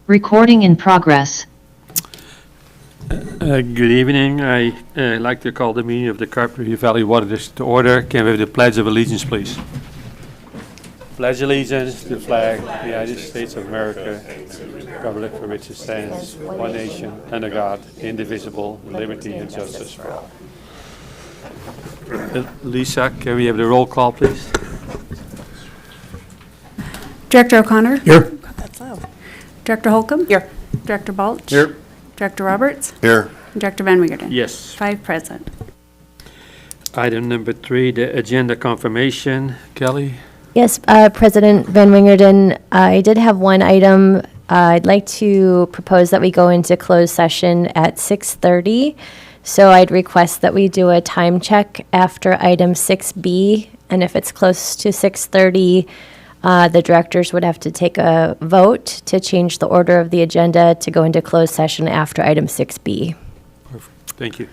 Recording in progress. Good evening. I like to call the meeting of the Carpinteria Valley Water District to order. Can we have the Pledge of Allegiance, please? Pledge allegiance to the flag of the United States of America, Republic for which it stands, one nation, under God, indivisible, with liberty and justice for all. Lisa, can we have the roll call, please? Director O'Connor? Here. God, that's loud. Director Holcomb? Here. Director Balch? Here. Director Roberts? Here. And Director Van Wingerden? Yes. 5 present. Item number 3, the agenda confirmation. Kelly? Yes, President Van Wingerden, I did have one item. I'd like to propose that we go into closed session at 6:30. So I'd request that we do a time check after item 6B. And if it's close to 6:30, the directors would have to take a vote to change the order of the agenda to go into closed session after item 6B. Perfect. Thank you.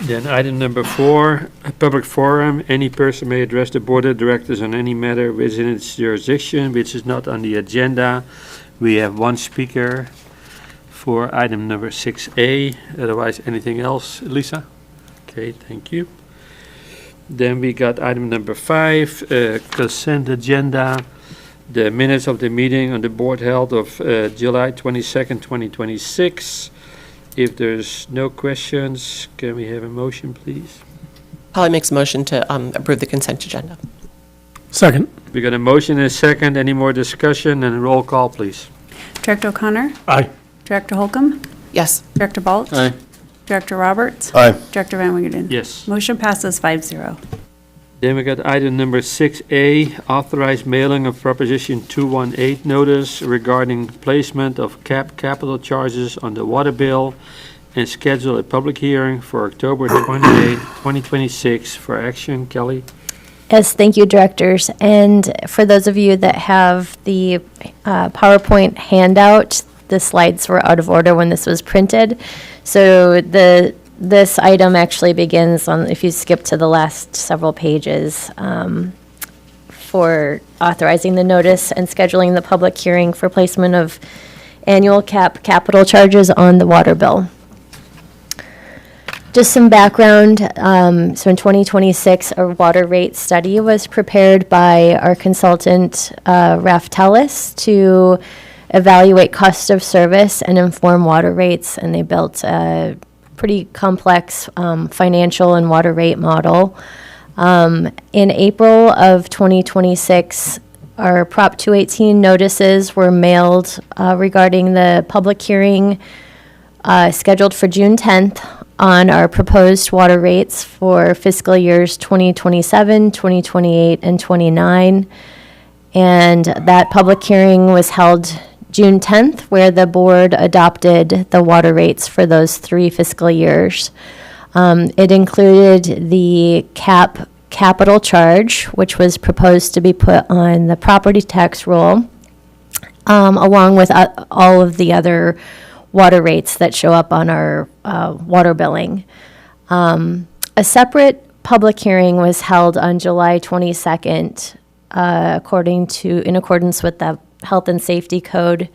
Then item number 4, a public forum. Any person may address the board of directors on any matter within its jurisdiction which is not on the agenda. We have one speaker for item number 6A. Otherwise, anything else, Lisa? Okay, thank you. Then we got item number 5, consent agenda. The minutes of the meeting on the board held of July 22nd, 2026. If there's no questions, can we have a motion, please? Polly makes a motion to approve the consent agenda. Second. We got a motion and a second. Any more discussion? And a roll call, please. Director O'Connor? Aye. Director Holcomb? Yes. Director Balch? Aye. Director Roberts? Aye. Director Van Wingerden? Yes. Motion passes 5-0. Then we got item number 6A, authorized mailing of Proposition 218 notice regarding placement of capital charges on the water bill and schedule a public hearing for October 28, 2026 for action. Kelly? Yes, thank you, directors. And for those of you that have the PowerPoint handout, the slides were out of order when this was printed. So this item actually begins on, if you skip to the last several pages, for authorizing the notice and scheduling the public hearing for placement of annual capital charges on the water bill. Just some background. So in 2026, a water rate study was prepared by our consultant, Raf Tellis, to evaluate cost of service and inform water rates. And they built a pretty complex financial and water rate model. In April of 2026, our Prop 218 notices were mailed regarding the public hearing scheduled for June 10th on our proposed water rates for fiscal years 2027, 2028, and 29. And that public hearing was held June 10th, where the board adopted the water rates for those 3 fiscal years. It included the capital charge, which was proposed to be put on the property tax roll, along with all of the other water rates that show up on our water billing. A separate public hearing was held on July 22nd, in accordance with the Health and Safety Code,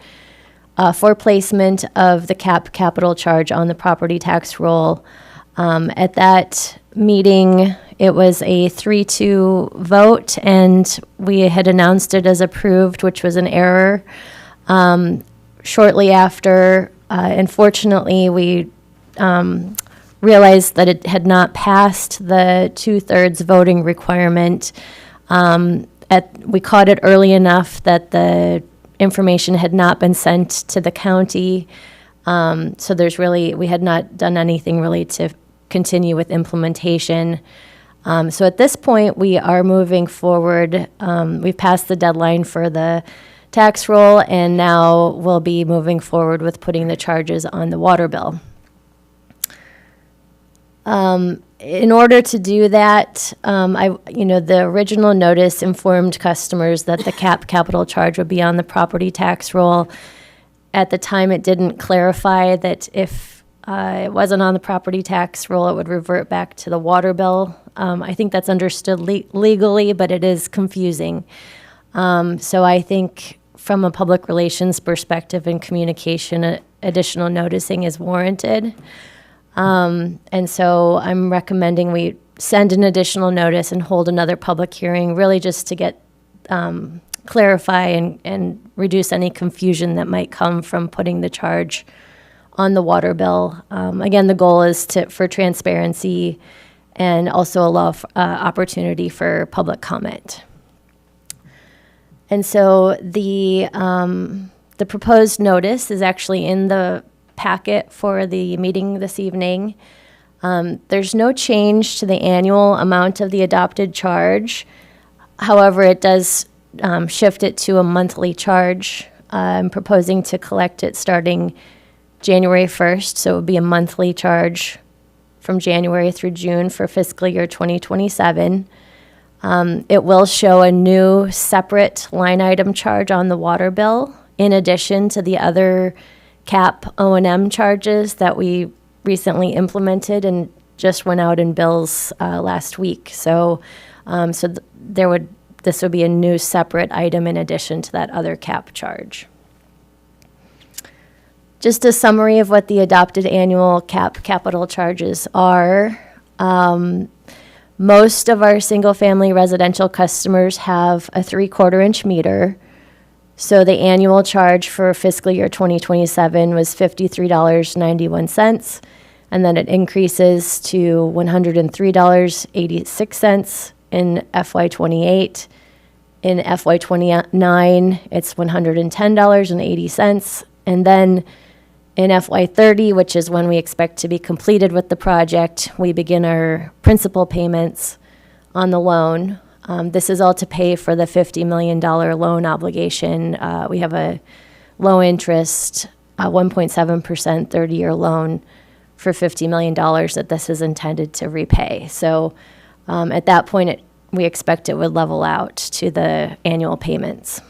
for placement of the capital charge on the property tax roll. At that meeting, it was a 3-2 vote, and we had announced it as approved, which was an error. Shortly after, unfortunately, we realized that it had not passed the 2/3 voting requirement. We caught it early enough that the information had not been sent to the county. So we had not done anything really to continue with implementation. So at this point, we are moving forward. We've passed the deadline for the tax roll, and now we'll be moving forward with putting the charges on the water bill. In order to do that, the original notice informed customers that the capital charge would be on the property tax roll. At the time, it didn't clarify that if it wasn't on the property tax roll, it would revert back to the water bill. I think that's understood legally, but it is confusing. So I think from a public relations perspective and communication, additional noticing is warranted. And so I'm recommending we send an additional notice and hold another public hearing, really just to get, clarify and reduce any confusion that might come from putting the charge on the water bill. Again, the goal is for transparency and also allow opportunity for public comment. And so the proposed notice is actually in the packet for the meeting this evening. There's no change to the annual amount of the adopted charge. However, it does shift it to a monthly charge. I'm proposing to collect it starting January 1st, so it would be a monthly charge from January through June for fiscal year 2027. It will show a new separate line item charge on the water bill, in addition to the other CAP O&M charges that we recently implemented and just went out in bills last week. So, this would be a new separate item in addition to that other CAP charge. Just a summary of what the adopted annual CAP capital charges are. Most of our single-family residential customers have a 3/4-inch meter. So the annual charge for fiscal year 2027 was $53.91, and then it increases to $103.86 in FY28. In FY29, it's $110.80, and then in FY30, which is when we expect to be completed with the project, we begin our principal payments on the loan. This is all to pay for the $50 million loan obligation. We have a low-interest, 1.7% 30-year loan for $50 million that this is intended to repay. So at that point, we expect it would level out to the annual payments.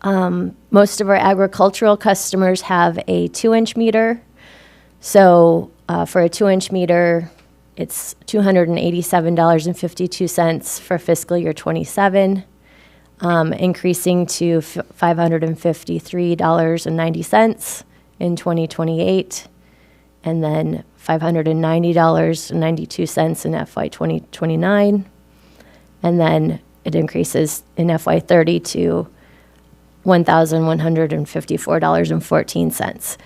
Most of our agricultural customers have a 2-inch meter. So for a 2-inch meter, it's $287.52 for fiscal year 27, increasing to $553.90 in 2028, and then $590.92 in FY 2029, and then it increases in FY 30 to $1,154.14.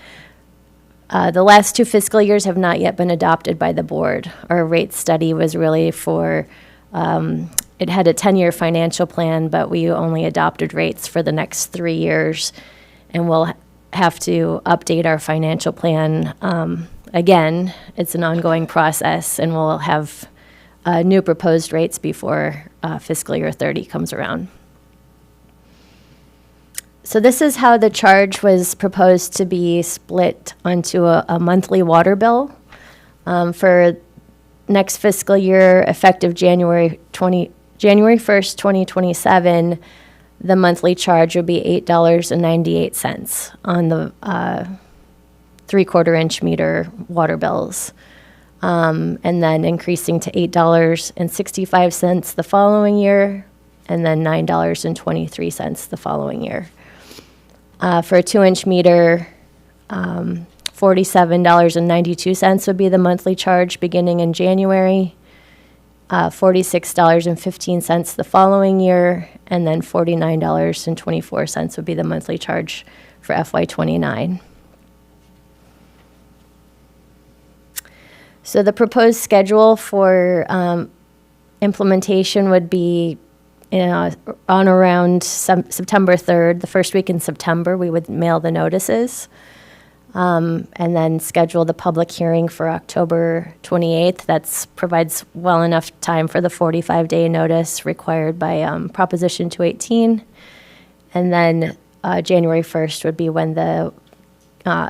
The last 2 fiscal years have not yet been adopted by the board. Our rate study was really for, it had a 10-year financial plan, but we only adopted rates for the next 3 years. And we'll have to update our financial plan. Again, it's an ongoing process, and we'll have new proposed rates before fiscal year 30 comes around. So this is how the charge was proposed to be split onto a monthly water bill. For next fiscal year, effective January 1st, 2027, the monthly charge would be $8.98 on the 3/4-inch meter water bills. And then increasing to $8.65 the following year, and then $9.23 the following year. For a 2-inch meter, $47.92 would be the monthly charge beginning in January, $46.15 the following year, and then $49.24 would be the monthly charge for FY29. So the proposed schedule for implementation would be on around September 3rd, the first week in September, we would mail the notices, and then schedule the public hearing for October 28th. That provides well enough time for the 45-day notice required by Proposition 218. And then January 1st would be when the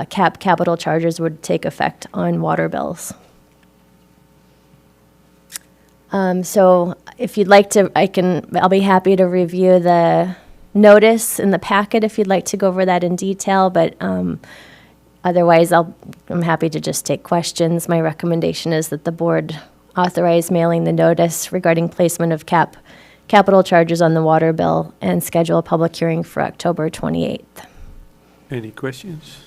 capital charges would take effect on water bills. So if you'd like to, I'll be happy to review the notice in the packet if you'd like to go over that in detail, but otherwise I'm happy to just take questions. My recommendation is that the board authorize mailing the notice regarding placement of CAP capital charges on the water bill and schedule a public hearing for October 28th. Any questions?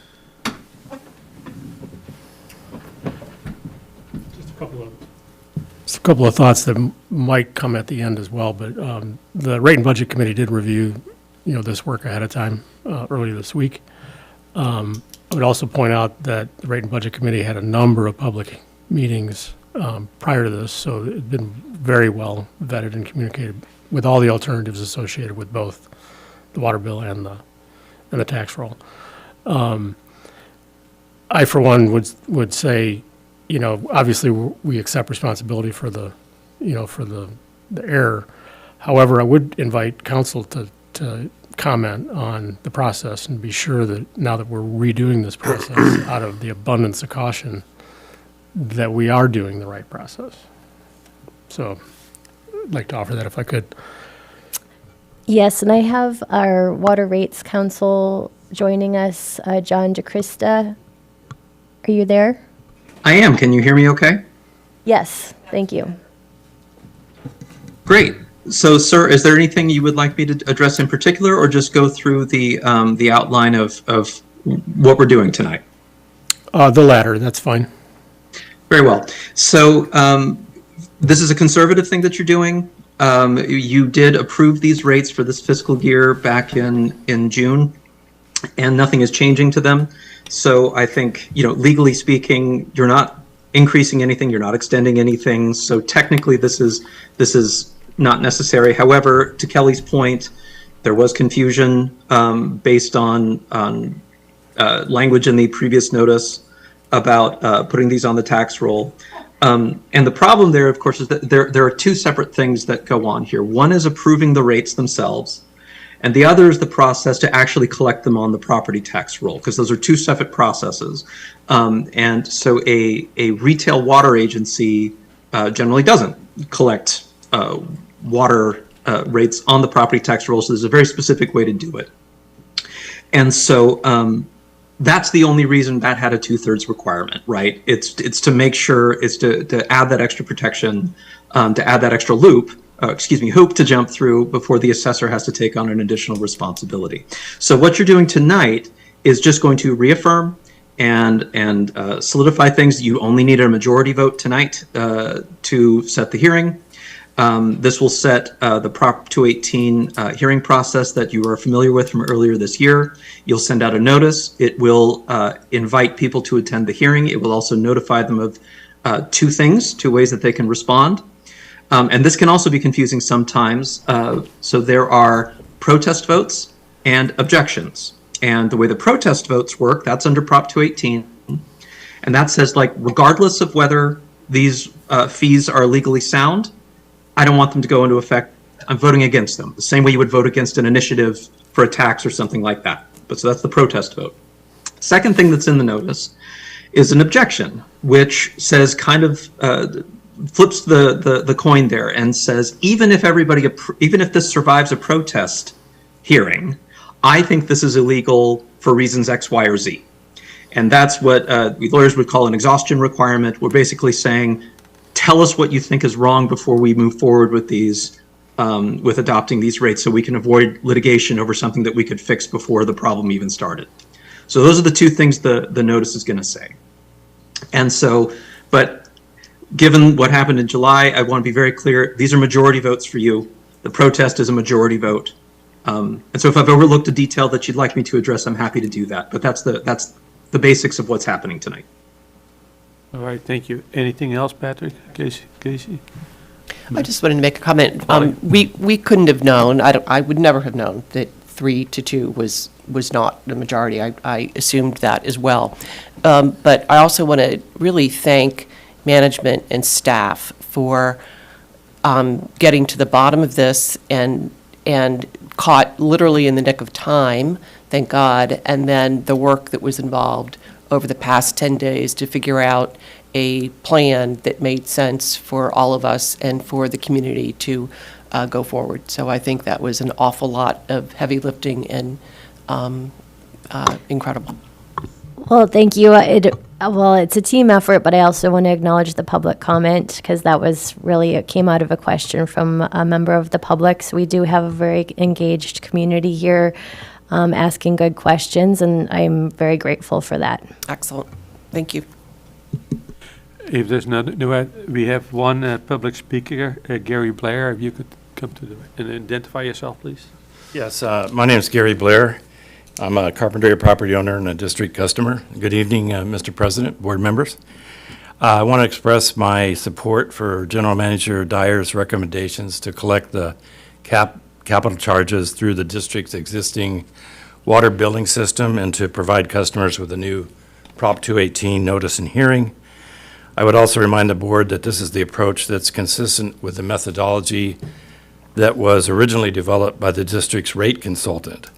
Just a couple of thoughts that might come at the end as well, but the Rate and Budget Committee did review, this work ahead of time earlier this week. I would also point out that the Rate and Budget Committee had a number of public meetings prior to this, so it had been very well vetted and communicated with all the alternatives associated with both the water bill and the tax roll. I, for one, would say, obviously we accept responsibility for the error. However, I would invite council to comment on the process and be sure that now that we're redoing this process out of the abundance of caution, that we are doing the right process. So I'd like to offer that if I could. Yes, and I have our Water Rates Council joining us, John DeChrista. Are you there? I am. Can you hear me okay? Yes, thank you. Great. So, sir, is there anything you would like me to address in particular, or just go through the outline of what we're doing tonight? The latter, that's fine. Very well. So this is a conservative thing that you're doing. You did approve these rates for this fiscal year back in June, and nothing is changing to them. So I think, legally speaking, you're not increasing anything, you're not extending anything. So technically this is not necessary. However, to Kelly's point, there was confusion based on language in the previous notice about putting these on the tax roll. And the problem there, of course, is that there are two separate things that go on here. One is approving the rates themselves, and the other is the process to actually collect them on the property tax roll, because those are two separate processes. And so a retail water agency generally doesn't collect water rates on the property tax roll, so there's a very specific way to do it. And so that's the only reason that had a 2/3 requirement, right? It's to make sure, it's to add that extra protection, to add that extra hoop to jump through before the assessor has to take on an additional responsibility. So what you're doing tonight is just going to reaffirm and solidify things. You only need a majority vote tonight to set the hearing. This will set the Prop 218 hearing process that you are familiar with from earlier this year. You'll send out a notice. It will invite people to attend the hearing. It will also notify them of two ways that they can respond. And this can also be confusing sometimes. So there are protest votes and objections. And the way the protest votes work, that's under Prop 218. And that says, regardless of whether these fees are legally sound, I don't want them to go into effect. I'm voting against them, the same way you would vote against an initiative for a tax or something like that. But so that's the protest vote. Second thing that's in the notice is an objection, which says flips the coin there and says, even if this survives a protest hearing, I think this is illegal for reasons X, Y, or Z. And that's what we lawyers would call an exhaustion requirement. We're basically saying, tell us what you think is wrong before we move forward with these, with adopting these rates, so we can avoid litigation over something that we could fix before the problem even started. So those are the two things the notice is going to say. And so, but given what happened in July, I want to be very clear, these are majority votes for you. The protest is a majority vote. And so if I've overlooked a detail that you'd like me to address, I'm happy to do that. But that's the basics of what's happening tonight. All right, thank you. Anything else, Patrick? Casey? I just wanted to make a comment. We couldn't have known, I would never have known that 3-2 was not the majority. I assumed that as well. But I also want to really thank management and staff for getting to the bottom of this and caught literally in the nick of time, thank God, and then the work that was involved over the past 10 days to figure out a plan that made sense for all of us and for the community to go forward. So I think that was an awful lot of heavy lifting and incredible. Well, thank you. Well, it's a team effort, but I also want to acknowledge the public comment because that was really, it came out of a question from a member of the public. So we do have a very engaged community here asking good questions, and I'm very grateful for that. Excellent. Thank you. If there's we have one public speaker, Gary Blair. If you could come to the and identify yourself, please. Yes, my name is Gary Blair. I'm a Carpinteria property owner and a district customer. Good evening, Mr. President, board members. I want to express my support for General Manager Dyer's recommendations to collect the capital charges through the district's existing water billing system and to provide customers with a new Prop 218 notice and hearing. I would also remind the board that this is the approach that's consistent with the methodology that was originally developed by the district's rate consultant.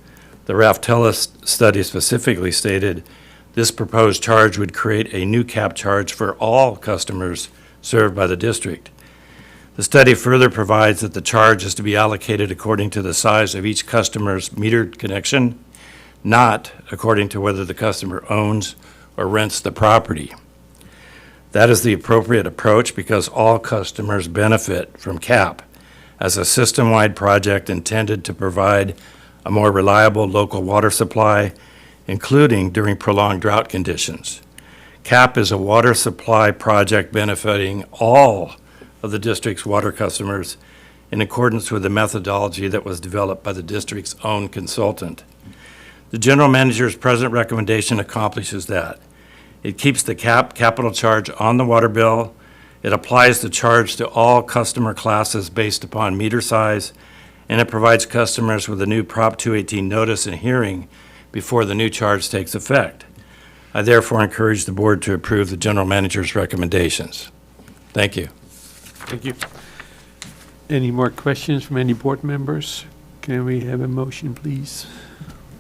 The Raftellus study specifically stated this proposed charge would create a new cap charge for all customers served by the district. The study further provides that the charge is to be allocated according to the size of each customer's metered connection, not according to whether the customer owns or rents the property. That is the appropriate approach because all customers benefit from CAP as a system-wide project intended to provide a more reliable local water supply, including during prolonged drought conditions. CAP is a water supply project benefiting all of the district's water customers in accordance with the methodology that was developed by the district's own consultant. The general manager's present recommendation accomplishes that. It keeps the capital charge on the water bill. It applies the charge to all customer classes based upon meter size, and it provides customers with a new Prop 218 notice and hearing before the new charge takes effect. I therefore encourage the board to approve the general manager's recommendations. Thank you. Thank you. Any more questions from any board members? Can we have a motion, please?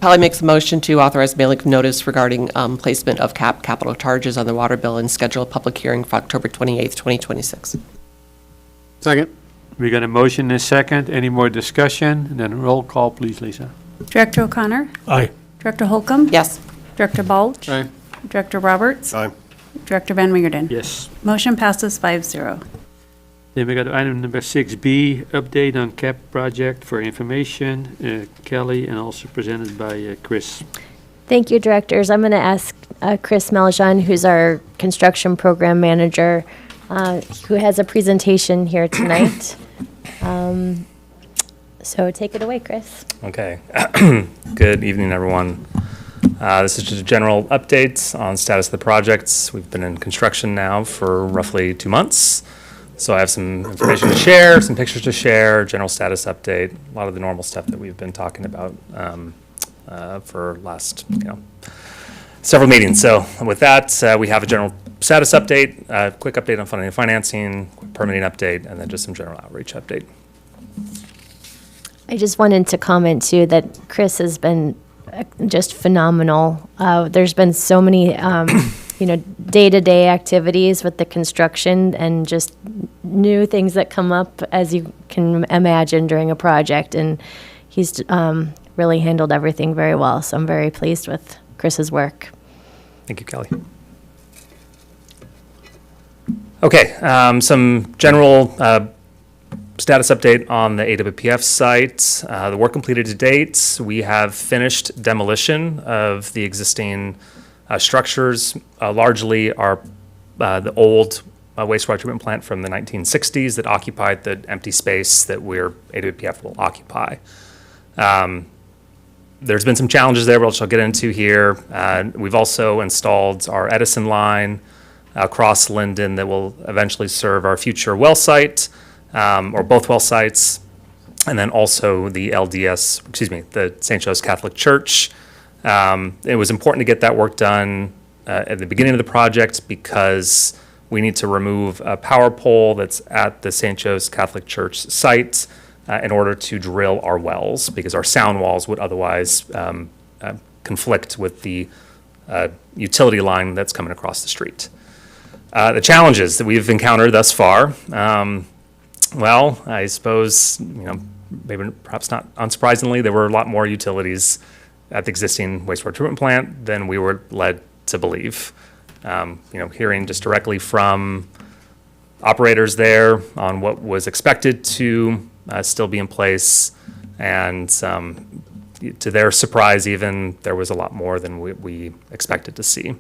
Holly makes a motion to authorize mailing of notice regarding placement of capital charges on the water bill and schedule a public hearing for October 28th, 2026. Second. We got a motion and a second. Any more discussion? And then roll call, please, Lisa. Director O'Connor? Aye. Director Holcomb? Yes. Director Balch? Aye. Director Roberts? Aye. Director Van Wingerden? Yes. Motion passes 5-0. Then we got item number 6B, update on CAP project for information. Kelly, and also presented by Chris. Thank you, directors. I'm going to ask Chris Meljean, who's our construction program manager, who has a presentation here tonight. So take it away, Chris. Okay. Good evening, everyone. This is just a general update on status of the projects. We've been in construction now for roughly 2 months. So I have some information to share, some pictures to share, general status update, a lot of the normal stuff that we've been talking about for last, several meetings. So with that, we have a general status update, a quick update on funding and financing, quick permitting update, and then just some general outreach update. I just wanted to comment too that Chris has been just phenomenal. There's been so many, day-to-day activities with the construction and just new things that come up as you can imagine during a project. And he's really handled everything very well. So I'm very pleased with Chris's work. Thank you, Kelly. Okay, some general status update on the AWPF site. The work completed to date, we have finished demolition of the existing structures, largely are the old wastewater treatment plant from the 1960s that occupied the empty space that AWPF will occupy. There's been some challenges there, which I'll get into here. We've also installed our Edison line across Linden that will eventually serve our future well site, or both well sites, and then also the the St. Joe's Catholic Church. It was important to get that work done at the beginning of the project because we need to remove a power pole that's at the St. Joe's Catholic Church site in order to drill our wells, because our sound walls would otherwise conflict with the utility line that's coming across the street. The challenges that we've encountered thus far, well, I suppose, maybe perhaps not unsurprisingly, there were a lot more utilities at the existing wastewater treatment plant than we were led to believe. Hearing just directly from operators there on what was expected to still be in place, and to their surprise even, there was a lot more than we expected to see.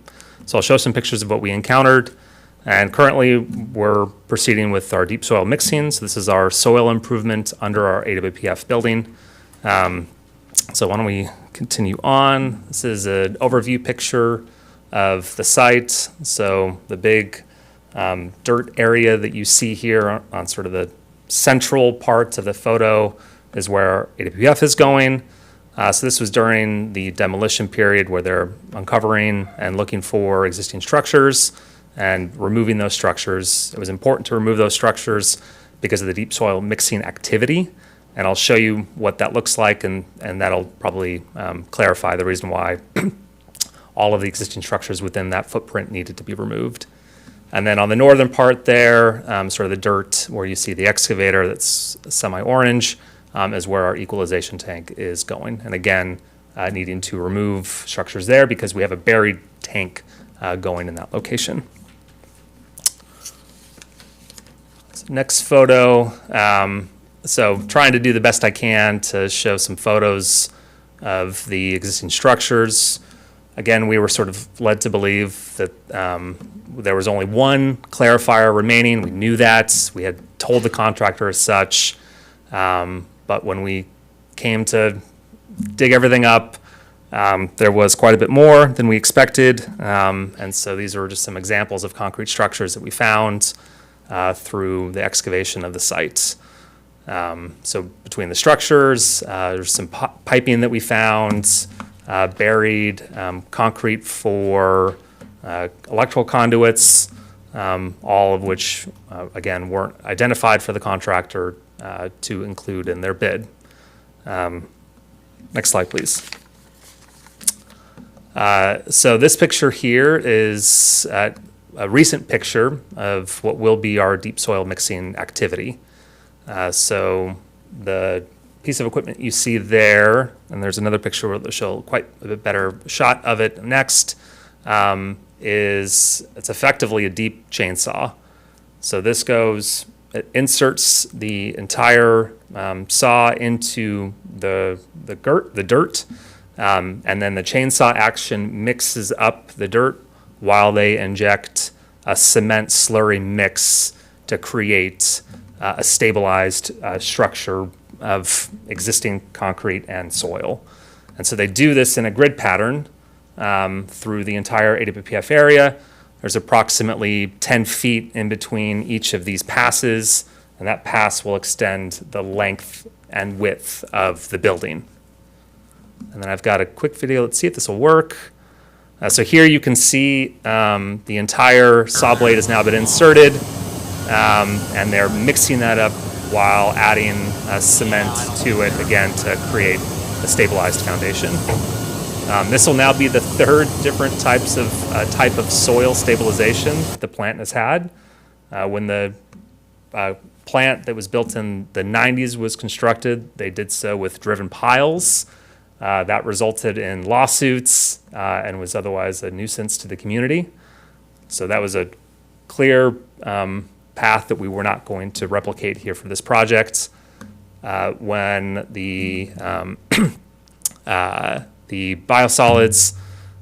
So I'll show some pictures of what we encountered, and currently we're proceeding with our deep soil mixing. So this is our soil improvement under our AWPF building. So why don't we continue on? This is an overview picture of the site. So the big dirt area that you see here on sort of the central part of the photo is where AWPF is going. So this was during the demolition period where they're uncovering and looking for existing structures and removing those structures. It was important to remove those structures because of the deep soil mixing activity. And I'll show you what that looks like, and that'll probably clarify the reason why all of the existing structures within that footprint needed to be removed. And then on the northern part there, sort of the dirt where you see the excavator that's semi-orange, is where our equalization tank is going. And again, needing to remove structures there because we have a buried tank going in that location. So next photo. So trying to do the best I can to show some photos of the existing structures. Again, we were sort of led to believe that there was only one clarifier remaining. We knew that. We had told the contractor as such. But when we came to dig everything up, there was quite a bit more than we expected. And so these are just some examples of concrete structures that we found through the excavation of the site. So between the structures, there's some piping that we found, buried concrete for electrical conduits, all of which, again, weren't identified for the contractor to include in their bid. Next slide, please. So this picture here is a recent picture of what will be our deep soil mixing activity. So the piece of equipment you see there, and there's another picture where they'll show quite a bit better shot of it next, it's effectively a deep chainsaw. So this goes, it inserts the entire saw into the dirt, and then the chainsaw action mixes up the dirt while they inject a cement slurry mix to create a stabilized structure of existing concrete and soil. And so they do this in a grid pattern through the entire AWPF area. There's approximately 10 feet in between each of these passes, and that pass will extend the length and width of the building. And then I've got a quick video. Let's see if this will work. So here you can see the entire saw blade has now been inserted, and they're mixing that up while adding cement to it again to create a stabilized foundation. This will now be the third different type of soil stabilization the plant has had. When the plant that was built in the 90s was constructed, they did so with driven piles. That resulted in lawsuits and was otherwise a nuisance to the community. So that was a clear path that we were not going to replicate here for this project. When the biosolids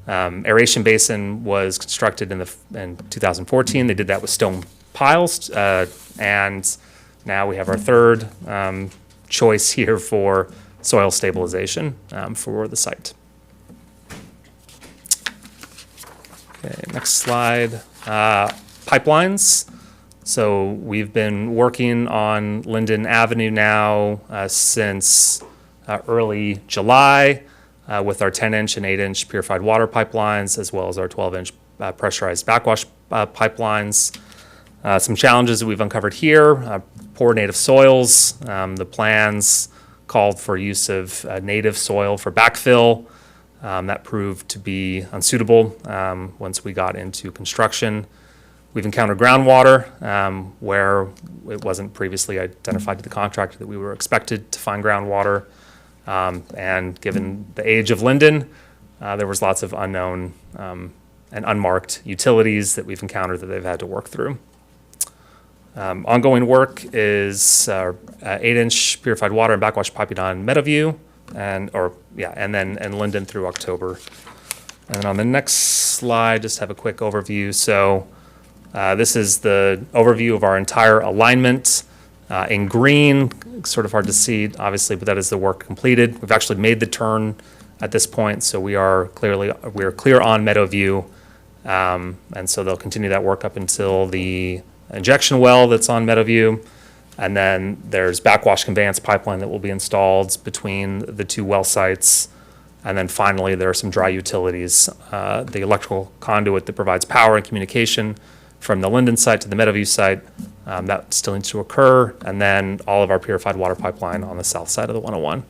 aeration basin was constructed in 2014, they did that with stone piles, and now we have our third choice here for soil stabilization for the site. Okay, next slide. Pipelines. So we've been working on Linden Avenue now since early July with our 10-inch and 8-inch purified water pipelines, as well as our 12-inch pressurized backwash pipelines. Some challenges that we've uncovered here: poor native soils. The plans called for use of native soil for backfill. That proved to be unsuitable once we got into construction. We've encountered groundwater where it wasn't previously identified to the contractor that we were expected to find groundwater. And given the age of Linden, there was lots of unknown and unmarked utilities that we've encountered that they've had to work through. Ongoing work is 8-inch purified water and backwash piping on Meadowview, and then Linden through October. And on the next slide, just have a quick overview. So this is the overview of our entire alignment. In green, sort of hard to see, obviously, but that is the work completed. We've actually made the turn at this point, so we are clear on Meadowview, and so they'll continue that work up until the injection well that's on Meadowview, and then there's backwash conveyance pipeline that will be installed between the two well sites, and then finally there are some dry utilities, the electrical conduit that provides power and communication from the Linden site to the Meadowview site. That still needs to occur, and then all of our purified water pipeline on the south side of the 101.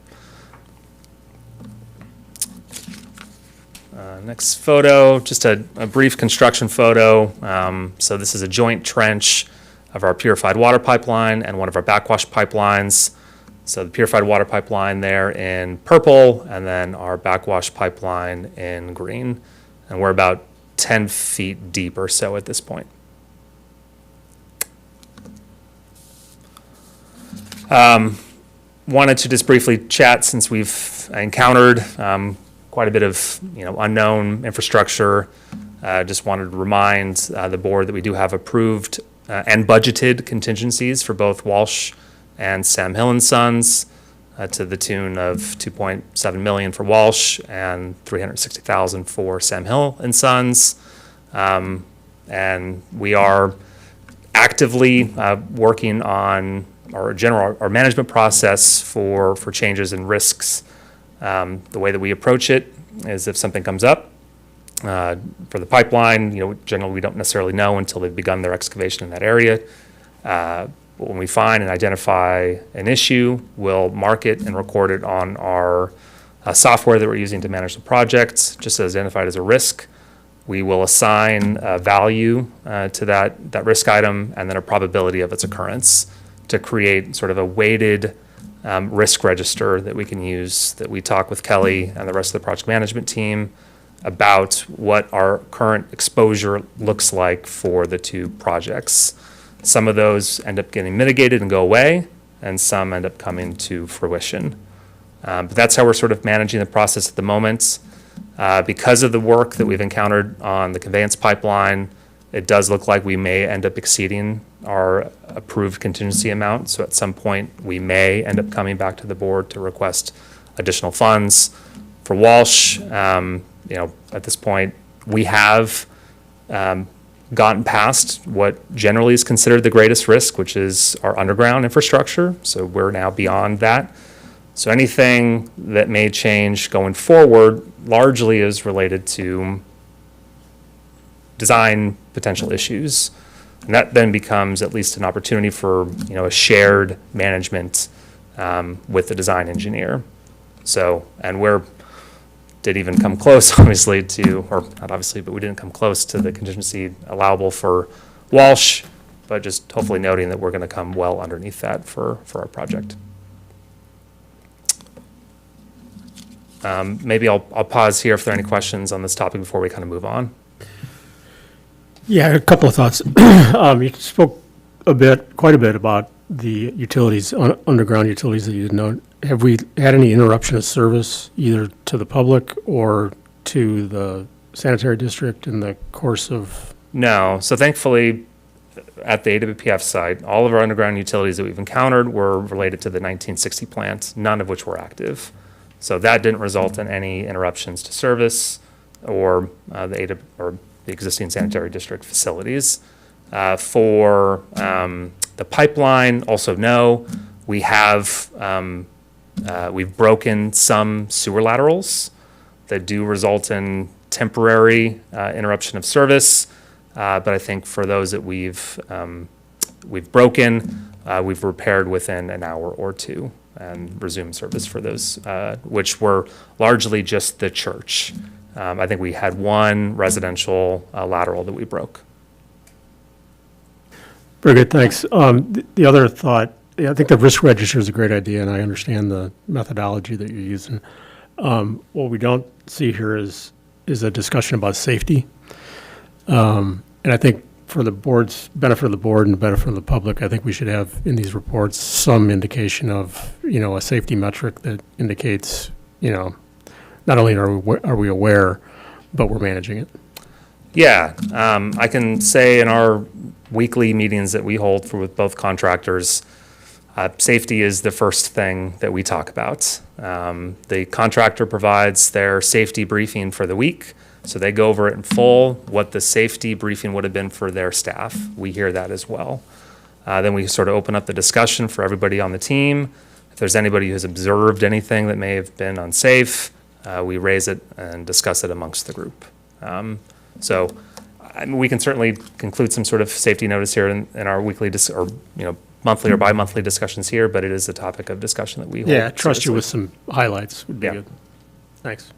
Next photo, just a brief construction photo. So this is a joint trench of our purified water pipeline and one of our backwash pipelines. So the purified water pipeline there in purple, and then our backwash pipeline in green. And we're about 10 feet deep or so at this point. Wanted to just briefly chat, since we've encountered quite a bit of unknown infrastructure. Just wanted to remind the board that we do have approved and budgeted contingencies for both Walsh and Sam Hill and Sons to the tune of $2.7 million for Walsh and $360,000 for Sam Hill and Sons. And we are actively working on our management process for changes in risks. The way that we approach it is, if something comes up for the pipeline, generally we don't necessarily know until they've begun their excavation in that area. But when we find and identify an issue, we'll mark it and record it on our software that we're using to manage the project, just as identified as a risk. We will assign a value to that risk item, and then a probability of its occurrence, to create sort of a weighted risk register that we can use, that we talk with Kelly and the rest of the project management team about what our current exposure looks like for the two projects. Some of those end up getting mitigated and go away, and some end up coming to fruition. But that's how we're sort of managing the process at the moment. Because of the work that we've encountered on the conveyance pipeline, it does look like we may end up exceeding our approved contingency amount. So at some point, we may end up coming back to the board to request additional funds. For Walsh, at this point, we have gotten past what generally is considered the greatest risk, which is our underground infrastructure. So we're now beyond that. So anything that may change going forward largely is related to design potential issues. And that then becomes at least an opportunity for a shared management with the design engineer. So, and did even come close, obviously, or not obviously, but we didn't come close to the contingency allowable for Walsh, but just hopefully noting that we're going to come well underneath that for our project. Maybe I'll pause here if there are any questions on this topic before we kind of move on. Yeah, a couple of thoughts. You spoke quite a bit about the utilities, underground utilities that you didn't know. Have we had any interruption of service either to the public or to the sanitary district in the course of? No. So thankfully, at the AWPF site, all of our underground utilities that we've encountered were related to the 1960 plant, none of which were active. So that didn't result in any interruptions to service or the existing sanitary district facilities. For the pipeline, also no. We have we've broken some sewer laterals that do result in temporary interruption of service. But I think for those that we've broken, we've repaired within an hour or two and resumed service for those, which were largely just the church. I think we had one residential lateral that we broke. Very good, thanks. The other thought, I think the risk register is a great idea, and I understand the methodology that you're using. What we don't see here is is a discussion about safety. And I think for the board's benefit of the board and the benefit of the public, I think we should have in these reports some indication of, a safety metric that indicates, not only are we aware, but we're managing it. Yeah, I can say in our weekly meetings that we hold with both contractors, safety is the first thing that we talk about. The contractor provides their safety briefing for the week, so they go over it in full, what the safety briefing would have been for their staff. We hear that as well. Then we sort of open up the discussion for everybody on the team. If there's anybody who's observed anything that may have been unsafe, we raise it and discuss it amongst the group. So we can certainly conclude some sort of safety notice here in our weekly monthly or bi-monthly discussions here, but it is a topic of discussion that we hold. Yeah, trust you seriously. with some highlights would be Yeah. good. Thanks.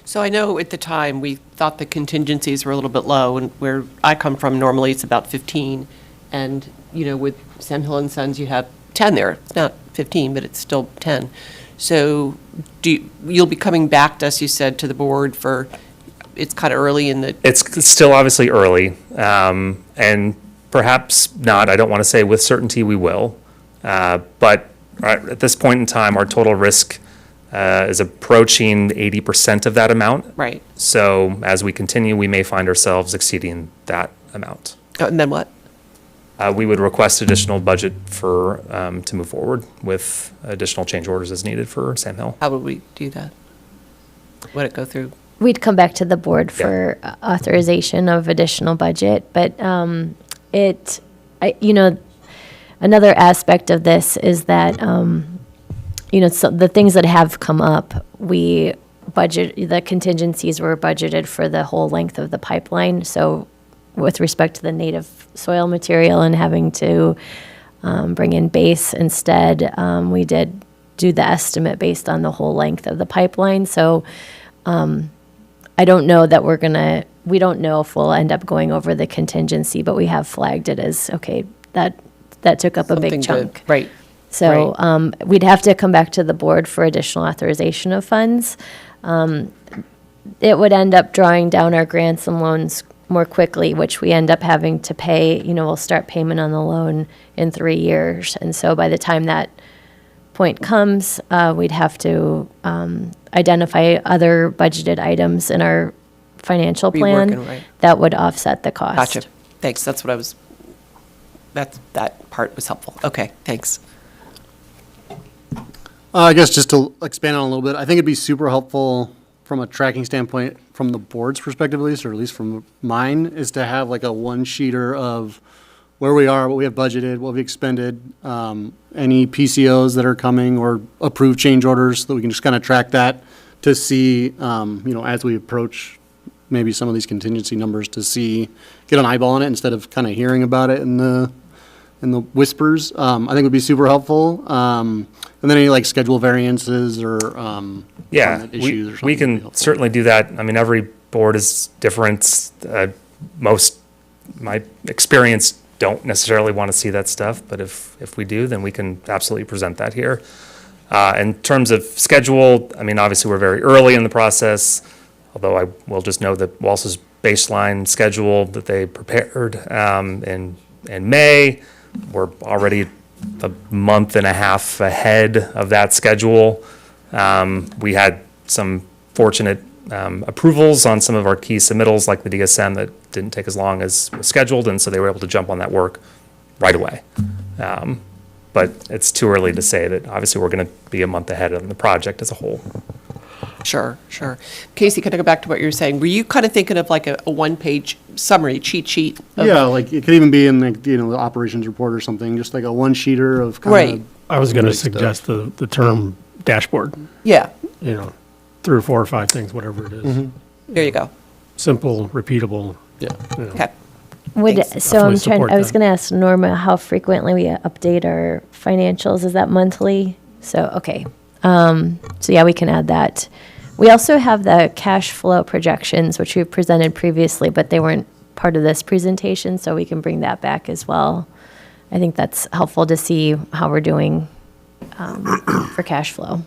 So I know at the time, we thought the contingencies were a little bit low, and where I come from, normally it's about 15. And, with Sam Hill and Sons, you have 10 there. It's not 15, but it's still 10. So you'll be coming back to us, you said, to the board for, it's kind of early in the, It's still obviously early, and perhaps not. I don't want to say with certainty we will. But at this point in time, our total risk is approaching 80% of that amount. right. So as we continue, we may find ourselves exceeding that amount. And then what? We would request additional budget to move forward with additional change orders as needed for Sam Hill. How would we do that? Would it go through? We'd come back to the board for authorization of additional budget, but another aspect of this is that, so the things that have come up, the contingencies were budgeted for the whole length of the pipeline. So with respect to the native soil material and having to bring in base instead, we did do the estimate based on the whole length of the pipeline. So I don't know that we don't know if we'll end up going over the contingency, but we have flagged it as, okay, that took up a Something big to- chunk. Right. So we'd have to come back to the board for additional authorization of funds. It would end up drawing down our grants and loans more quickly, which we end up having to pay, we'll start payment on the loan in 3 years. And so by the time that point comes, we'd have to identify other budgeted items in our financial plan Reworking, right. that would offset the cost. Gotcha. Thanks. That's what I was, that part was helpful. Okay, thanks. I guess just to expand on it a little bit, I think it'd be super helpful from a tracking standpoint, from the board's perspective at least, or at least from mine, is to have like a one-sheeter of where we are, what we have budgeted, what we expended, any PCOs that are coming or approved change orders, so that we can just kind of track that to see, as we approach maybe some of these contingency numbers, to get an eyeball on it instead of kind of hearing about it in the whispers. I think would be super helpful. And then any like schedule variances or Yeah, permit issues or something. we would be can helpful. certainly do that. I mean, every board is different. My experience don't necessarily want to see that stuff, but if we do, then we can absolutely present that here. In terms of schedule, I mean, obviously, we're very early in the process, although I will just know that Walsh's baseline schedule that they prepared in May, we're already a month and a half ahead of that schedule. We had some fortunate approvals on some of our key submittals, like the DSM, that didn't take as long as was scheduled, and so they were able to jump on that work right away. But it's too early to say that obviously we're going to be a month ahead of the project as a whole. Sure. Casey, can I go back to what you were saying? Were you kind of thinking of like a one-page summary, cheat sheet? Yeah, like it could even be in like, the operations report or something, just like a one-sheeter of kind Right. of. I was going to Good stuff. suggest the term dashboard, Yeah, 3 or 4 or 5 things, whatever it is. there you go. Simple, repeatable. Yeah. Okay. Thanks. So I'm Definitely support I was that. going to ask Norma how frequently we update our financials. Is that monthly? So, okay. So yeah, we can add that. We also have the cash flow projections, which we've presented previously, but they weren't part of this presentation, so we can bring that back as well. I think that's helpful to see how we're doing for cash flow.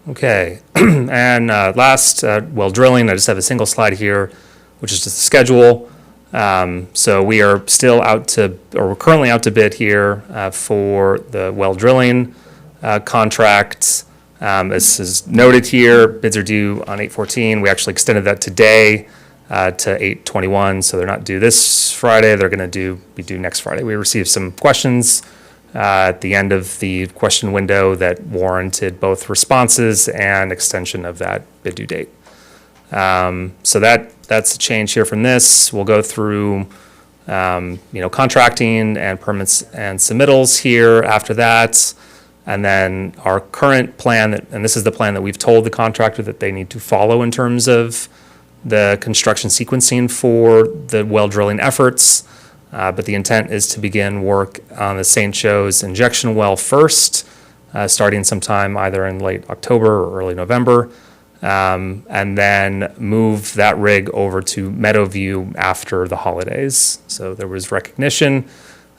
Okay, and last, well, drilling, I just have a single slide here, which is just the schedule. So we are still we're currently out to bid here for the well drilling contracts. As is noted here, bids are due on 8/14. We actually extended that today to 8/21, so they're not due this Friday. They're going to be due next Friday. We received some questions at the end of the question window that warranted both responses and extension of that bid due date. So that's a change here from this. We'll go through, contracting and permits and submittals here after that. And then our current plan, and this is the plan that we've told the contractor that they need to follow in terms of the construction sequencing for the well drilling efforts. But the intent is to begin work on the St. Joe's injection well first, starting sometime either in late October or early November, and then move that rig over to Meadowview after the holidays. So there was recognition.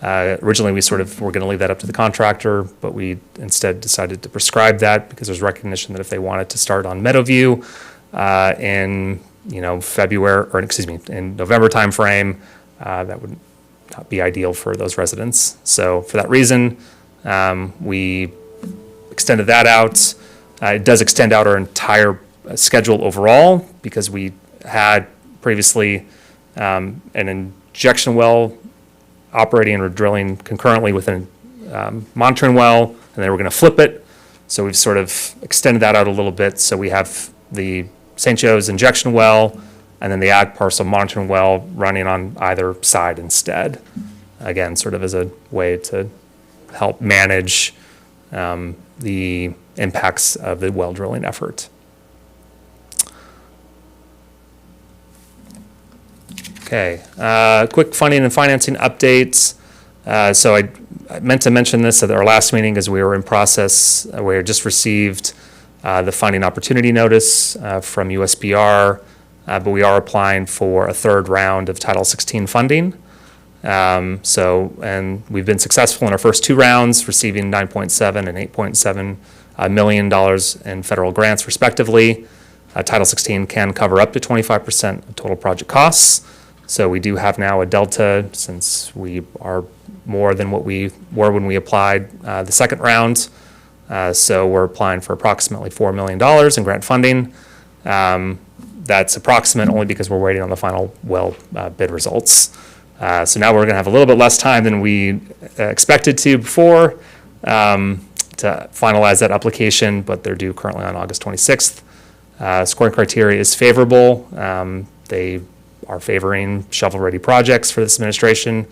Originally, we were going to leave that up to the contractor, but we instead decided to prescribe that because there's recognition that if they wanted to start on Meadowview in in November timeframe, that would not be ideal for those residents. So for that reason, we extended that out. It does extend out our entire schedule overall because we had previously an injection well operating or drilling concurrently with a monitoring well, and then we're going to flip it. So we've sort of extended that out a little bit. So we have the St. Joe's injection well and then the ag parcel monitoring well running on either side instead. Again, sort of as a way to help manage the impacts of the well drilling effort. Okay, quick funding and financing updates. So I meant to mention this at our last meeting as we were in process. We had just received the funding opportunity notice from USBR, but we are applying for a third round of Title 16 funding. And we've been successful in our first two rounds, receiving $9.7 and $8.7 million in federal grants respectively. Title 16 can cover up to 25% of total project costs. So we do have now a delta since we are more than what we were when we applied the second round. So we're applying for approximately $4 million in grant funding. That's approximate only because we're waiting on the final well bid results. So now we're going to have a little bit less time than we expected to before to finalize that application, but they're due currently on August 26th. Scoring criteria is favorable. They are favoring shovel-ready projects for this administration.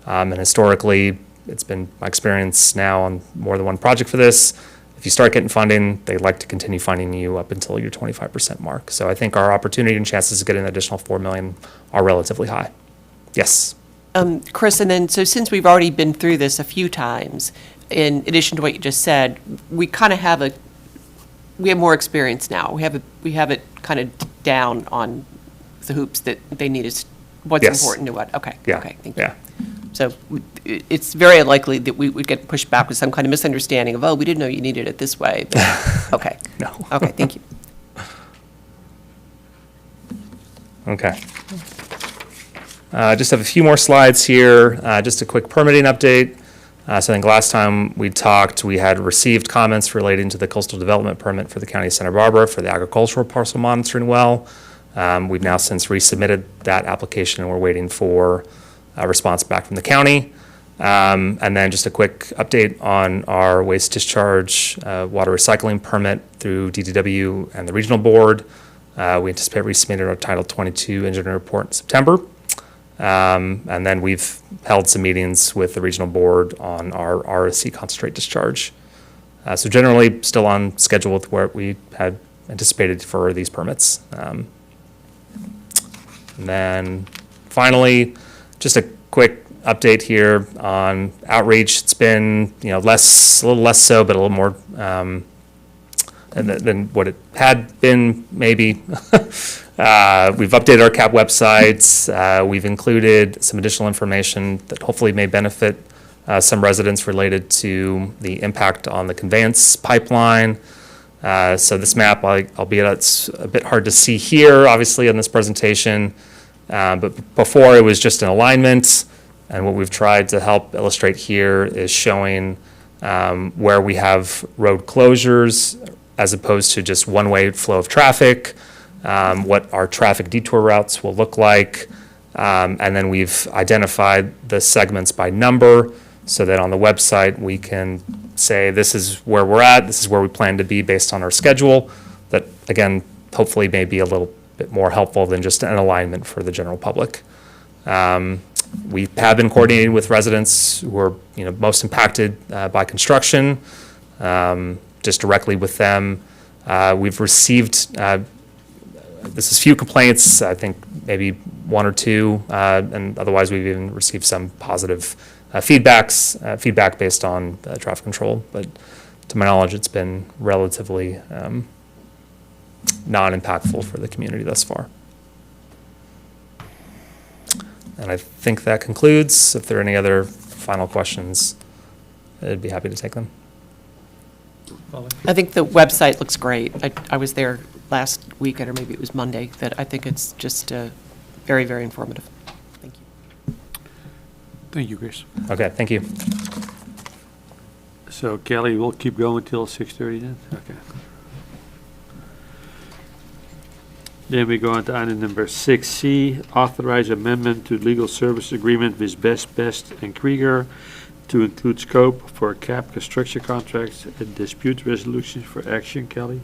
And historically, it's been my experience now on more than one project for this. If you start getting funding, they like to continue funding you up until your 25% mark. So I think our opportunity and chances of getting an additional $4 million are relatively high. Yes. Chris, and then, so since we've already been through this a few times, in addition to what you just said, we kind of have more experience now. We have it kind of down on the hoops that they need is what's Yes. important to what. Okay. Yeah. Okay. Thank you. Yeah. So it's very unlikely that we would get pushed back with some kind of misunderstanding of, oh, we didn't know you needed it this way. But, okay. No. Okay. Thank you. Okay. Just have a few more slides here. Just a quick permitting update. So I think last time we talked, we had received comments relating to the coastal development permit for the county of Santa Barbara for the agricultural parcel monitoring well. We've now since resubmitted that application and we're waiting for a response back from the county. And then just a quick update on our waste discharge water recycling permit through DDW and the regional board. We anticipate resubmitting our Title 22 engineering report in September. And then we've held some meetings with the regional board on our RSC concentrate discharge. So generally still on schedule with where we had anticipated for these permits. And then finally, just a quick update here on outreach. It's been, a little less so, but a little more than what it had been maybe. We've updated our CAP websites. We've included some additional information that hopefully may benefit some residents related to the impact on the conveyance pipeline. So this map, albeit it's a bit hard to see here, obviously, in this presentation, but before it was just an alignment, and what we've tried to help illustrate here is showing where we have road closures as opposed to just one-way flow of traffic, what our traffic detour routes will look like, and then we've identified the segments by number so that on the website we can say this is where we're at, this is where we plan to be based on our schedule. That, again, hopefully may be a little bit more helpful than just an alignment for the general public. We have been coordinating with residents who are most impacted by construction, just directly with them. We've received, this is few complaints, I think maybe one or two, and otherwise we've even received some positive feedback based on traffic control. But to my knowledge, it's been relatively non-impactful for the community thus far. And I think that concludes. If there are any other final questions, I'd be happy to take them. I think the website looks great. I was there last weekend, or maybe it was Monday, that I think it's just very, very informative. Thank you. Thank you, Chris. Okay, thank you. So Kelly, we'll keep going till 6:30 then? Okay. Then we go on to item number 6C, authorize amendment to legal service agreement with Best and Krieger to include scope for CAP construction contracts and dispute resolutions for action. Kelly?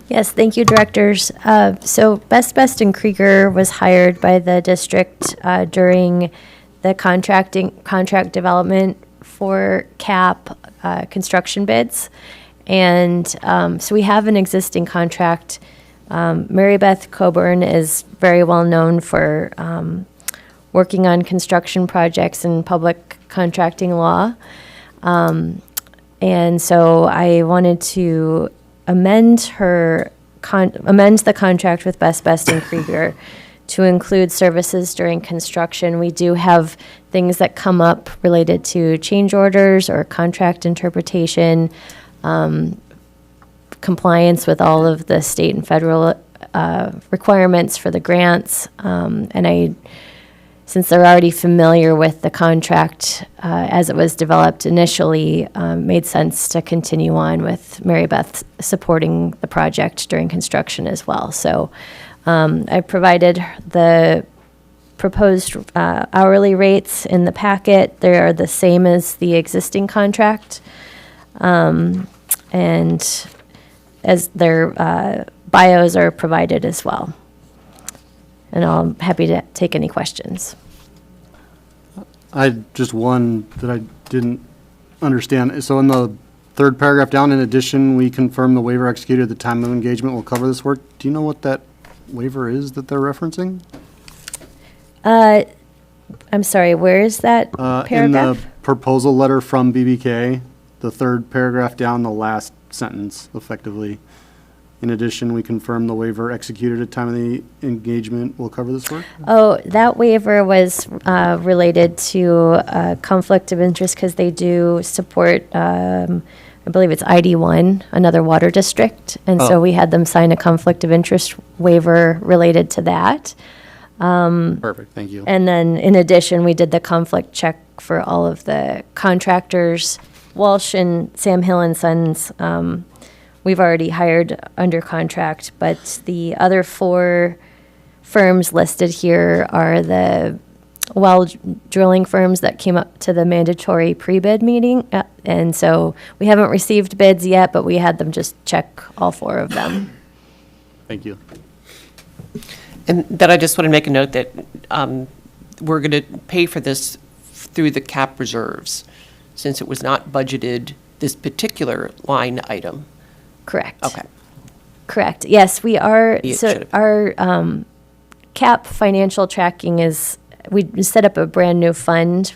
Yes, thank you, directors. So Best and Krieger was hired by the district during the contract development for CAP construction bids. And so we have an existing contract. Mary Beth Coburn is very well known for working on construction projects and public contracting law. And so I wanted to amend the contract with Best and Krieger to include services during construction. We do have things that come up related to change orders or contract interpretation, compliance with all of the state and federal requirements for the grants. And since they're already familiar with the contract as it was developed initially, made sense to continue on with Mary Beth supporting the project during construction as well. So I provided the proposed hourly rates in the packet. They are the same as the existing contract. And as their bios are provided as well. And I'm happy to take any questions. I just one that I didn't understand. So in the third paragraph down, in addition, we confirm the waiver executed at the time of engagement will cover this work. Do you know what that waiver is that they're referencing? I'm sorry, where is that In paragraph? the proposal letter from BBK, the third paragraph down, the last sentence, effectively. In addition, we confirm the waiver executed at time of the engagement will cover this work? Oh, that waiver was related to conflict of interest because they do support, I believe it's ID1, another water district. And so we had them sign a conflict of interest waiver related to that. Perfect, thank you. And then in addition, we did the conflict check for all of the contractors. Walsh and Sam Hill and Sons, we've already hired under contract, but the other 4 firms listed here are the well drilling firms that came up to the mandatory pre-bid meeting. And so we haven't received bids yet, but we had them just check all 4 of them. Thank you. And then I just want to make a note that we're going to pay for this through the CAP reserves, since it was not budgeted, this particular line item. Correct. Okay. Correct. Yes, we are. It So should've- our CAP financial tracking is, we set up a brand new fund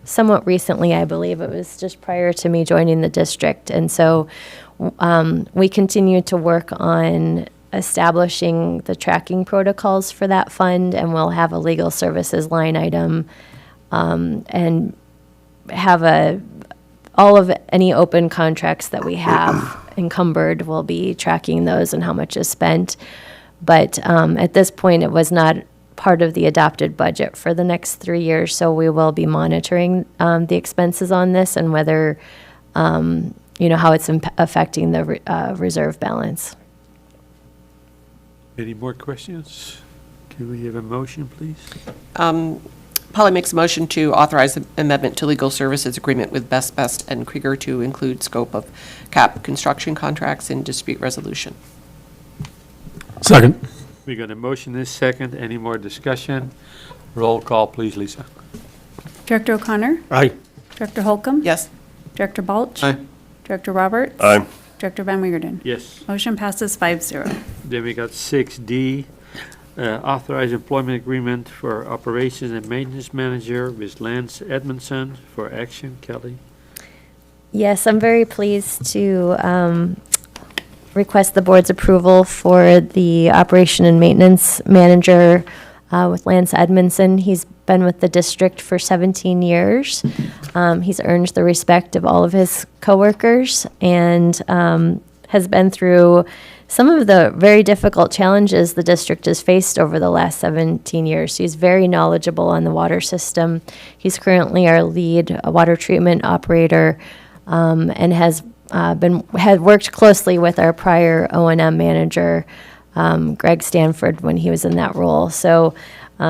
somewhat recently, I believe. It was just prior to me joining the district. And so we continue to work on establishing the tracking protocols for that fund, and we'll have a legal services line item and have all of any open contracts that we have encumbered, we'll be tracking those and how much is spent. But at this point, it was not part of the adopted budget for the next 3 years, so we will be monitoring the expenses on this and whether, how it's affecting the reserve balance. Any more questions? Can we have a motion, please? Polly makes a motion to authorize the amendment to legal services agreement with Best and Krieger to include scope of CAP construction contracts and dispute resolution. Second. We got a motion and a second. Any more discussion? Roll call, please, Lisa. Director O'Connor? Aye. Director Holcomb? Yes. Director Balch? Aye. Director Roberts? Aye. Director Van Winkeren? Yes. Motion passes 5-0. Then we got 6D, authorize employment agreement for operations and maintenance manager with Lance Edmondson for action. Kelly? Yes, I'm very pleased to request the board's approval for the operation and maintenance manager with Lance Edmondson. He's been with the district for 17 years. He's earned the respect of all of his coworkers and has been through some of the very difficult challenges the district has faced over the last 17 years. He's very knowledgeable on the water system. He's currently our lead water treatment operator and had worked closely with our prior O&M manager, Greg Stanford, when he was in that role. So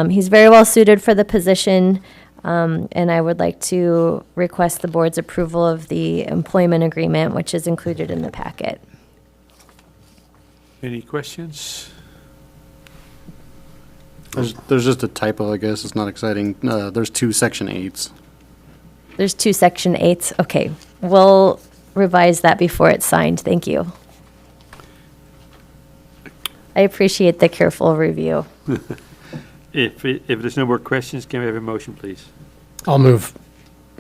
he's very well suited for the position, and I would like to request the board's approval of the employment agreement, which is included in the packet. Any questions? There's just a typo, I guess. It's not exciting. There's 2 Section 8s. There's 2 Section 8s. Okay, we'll revise that before it's signed. Thank you. I appreciate the careful review. If there's no more questions, can we have a motion, please? I'll move.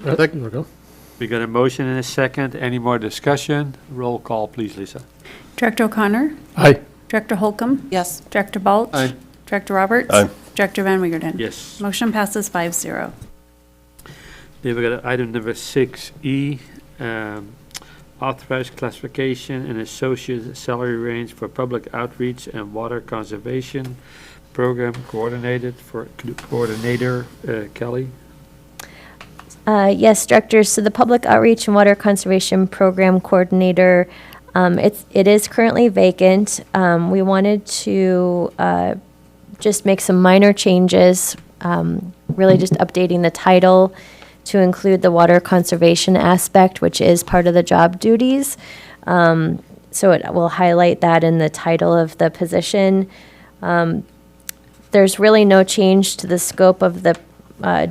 Sec- There we go. We got a motion and a second. Any more discussion? Roll call, please, Lisa. Director O'Connor? Aye. Director Holcomb? Yes. Director Balch? Aye. Director Roberts? Aye. Director Van Winkeren? Yes. Motion passes 5-0. Then we got item number 6E, authorized classification and associate salary range for public outreach and water conservation program coordinator, Kelly. Yes, directors. So the Public Outreach and Water Conservation Program Coordinator, it is currently vacant. We wanted to just make some minor changes, really just updating the title to include the water conservation aspect, which is part of the job duties. So it will highlight that in the title of the position. There's really no change to the scope of the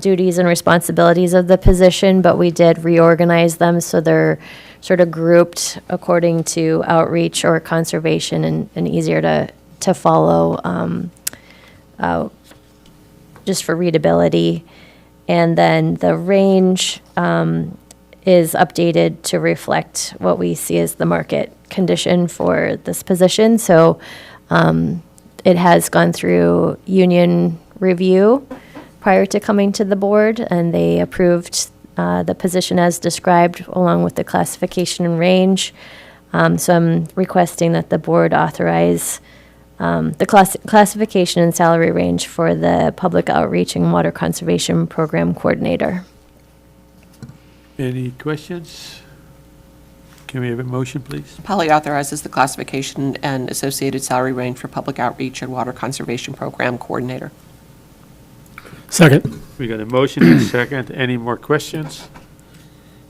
duties and responsibilities of the position, but we did reorganize them so they're sort of grouped according to outreach or conservation and easier to follow just for readability. And then the range is updated to reflect what we see as the market condition for this position. So it has gone through union review prior to coming to the board, and they approved the position as described along with the classification and range. So I'm requesting that the board authorize the classification and salary range for the Public Outreach and Water Conservation Program Coordinator. Any questions? Can we have a motion, please? Polly authorizes the classification and associated salary range for public outreach and water conservation program coordinator. Second. We got a motion and a second. Any more questions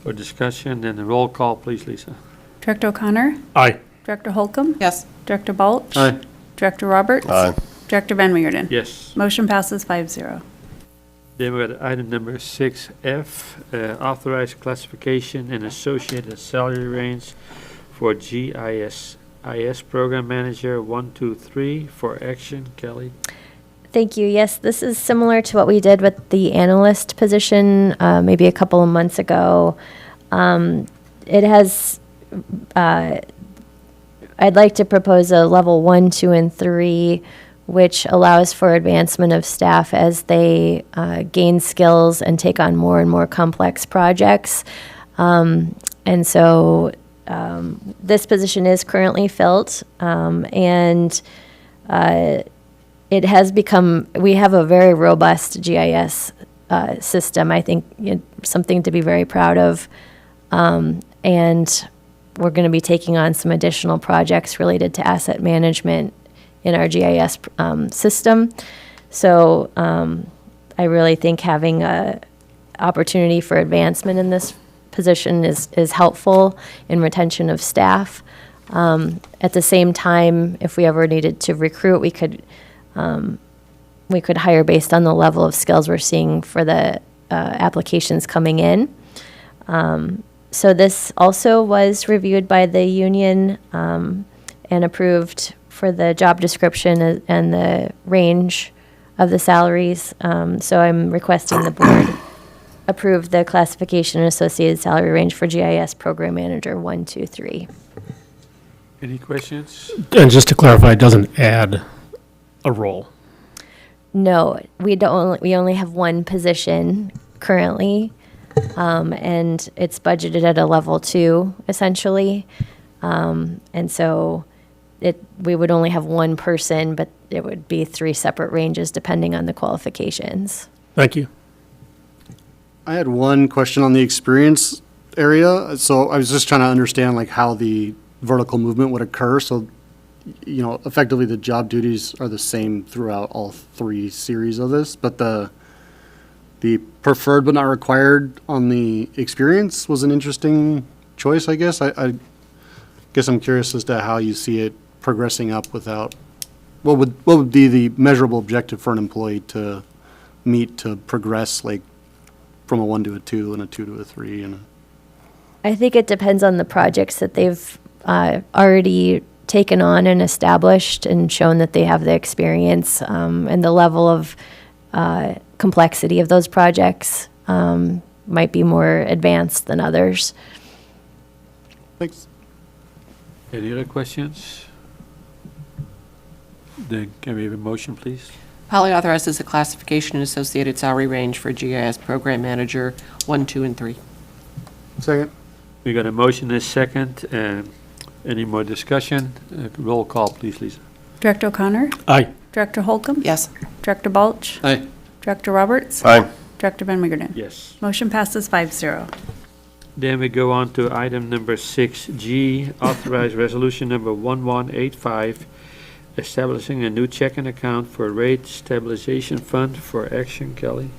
or discussion? Then the roll call, please, Lisa. Director O'Connor? Aye. Director Holcomb? Yes. Director Balch? Aye. Director Roberts? Aye. Director Van Winkeren? Yes. Motion passes 5-0. Then we got item number 6F, authorized classification and associated salary range for GIS program manager 123 for action. Kelly. Thank you. Yes, this is similar to what we did with the analyst position maybe a couple of months ago. It has, I'd like to propose a level 1, 2, and 3, which allows for advancement of staff as they gain skills and take on more and more complex projects. And so this position is currently filled, and it has become, we have a very robust GIS system, I think, something to be very proud of. And we're going to be taking on some additional projects related to asset management in our GIS system. So I really think having a opportunity for advancement in this position is helpful in retention of staff. At the same time, if we ever needed to recruit, we could hire based on the level of skills we're seeing for the applications coming in. So this also was reviewed by the union and approved for the job description and the range of the salaries. So I'm requesting the board approve the classification and associated salary range for GIS Program Manager 1, 2, 3. Any questions? And just to clarify, it doesn't add a role. No, we only have one position currently, and it's budgeted at a level 2, essentially. And so we would only have one person, but it would be 3 separate ranges depending on the qualifications. Thank you. I had one question on the experience area. So I was just trying to understand like how the vertical movement would occur. So, effectively the job duties are the same throughout all 3 series of this, but the preferred but not required on the experience was an interesting choice, I guess. I guess I'm curious as to how you see it progressing up without, what would be the measurable objective for an employee to meet to progress like from a 1 to a 2 and a 2 to a 3 and I think it depends on the projects that they've already taken on and established and shown that they have the experience, and the level of complexity of those projects might be more advanced than others. Thanks. Any other questions? Then can we have a motion, please? Holly authorizes the classification and associated salary range for GIS Program Manager 1, 2, and 3. Second. We got a motion and a second. Any more discussion? Roll call, please, Lisa. Director O'Connor? Aye. Director Holcomb? Yes. Director Balch? Aye. Director Roberts? Aye. Director Van Wigerden? Yes. Motion passes 5-0. Then we go on to item number 6G, authorize resolution number 1185, establishing a new checking account for rate stabilization fund for action. Kelly?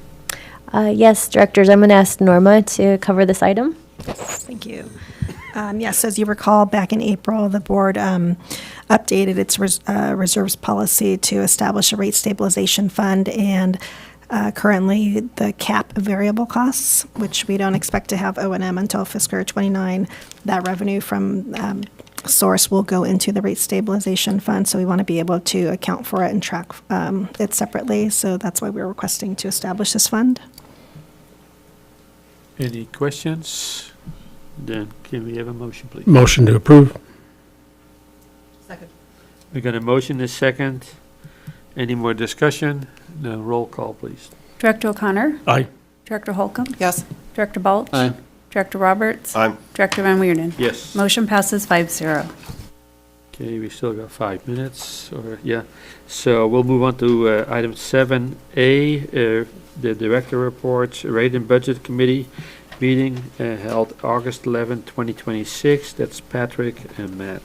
Yes, directors, I'm going to ask Norma to cover this item. Thank you. Yes, as you recall, back in April, the board updated its reserves policy to establish a rate stabilization fund, and currently the cap of variable costs, which we don't expect to have O&M until fiscal year 29, that revenue from source will go into the rate stabilization fund, so we want to be able to account for it and track it separately, so that's why we're requesting to establish this fund. Any questions? Then can we have a motion, please? Motion to approve. Second. We got a motion and a second. Any more discussion? No, roll call, please. Director O'Connor? Aye. Director Holcomb? Yes. Director Balch? Aye. Director Roberts? Aye. Director Van Wigerden? Yes. Motion passes 5-0. Okay, we still got 5 minutes, So we'll move on to item 7A, the director reports, rate and budget committee meeting held August 11, 2026. That's Patrick and Matt.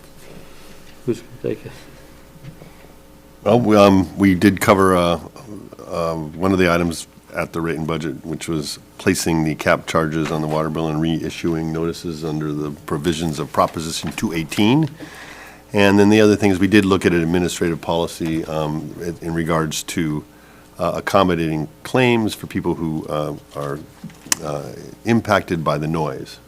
Who's going to take it? Well, we did cover one of the items at the rate and budget, which was placing the cap charges on the water bill and reissuing notices under the provisions of Proposition 218. And then the other thing is we did look at an administrative policy in regards to accommodating claims for people who are impacted by the noise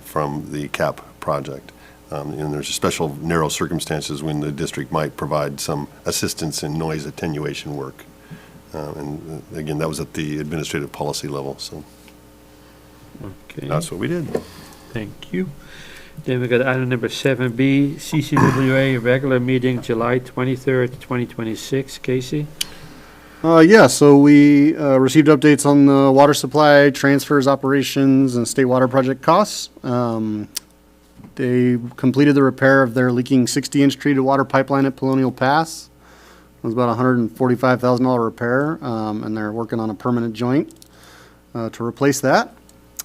from the cap project. And there's special narrow circumstances when the district might provide some assistance in noise attenuation work. And again, that was at the administrative policy level, so Okay. that's what we did. Thank you. Then we got item number 7B, CCWA regular meeting, July 23rd, 2026. Casey? So we received updates on the water supply, transfers, operations, and state water project costs. They completed the repair of their leaking 60-inch treated water pipeline at Colonial Pass. It was about a $145,000 repair, and they're working on a permanent joint to replace that.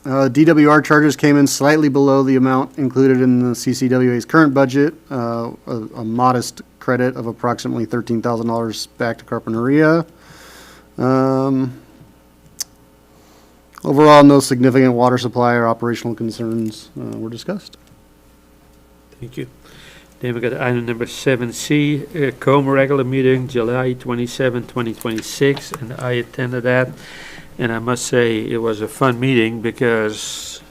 DWR charges came in slightly below the amount included in the CCWA's current budget, a modest credit of approximately $13,000 back to Carpinteria. Overall, no significant water supply or operational concerns were discussed. Thank you. Then we got item number 7C, COME regular meeting, July 27, 2026, and I attended that. And I must say, it was a fun meeting because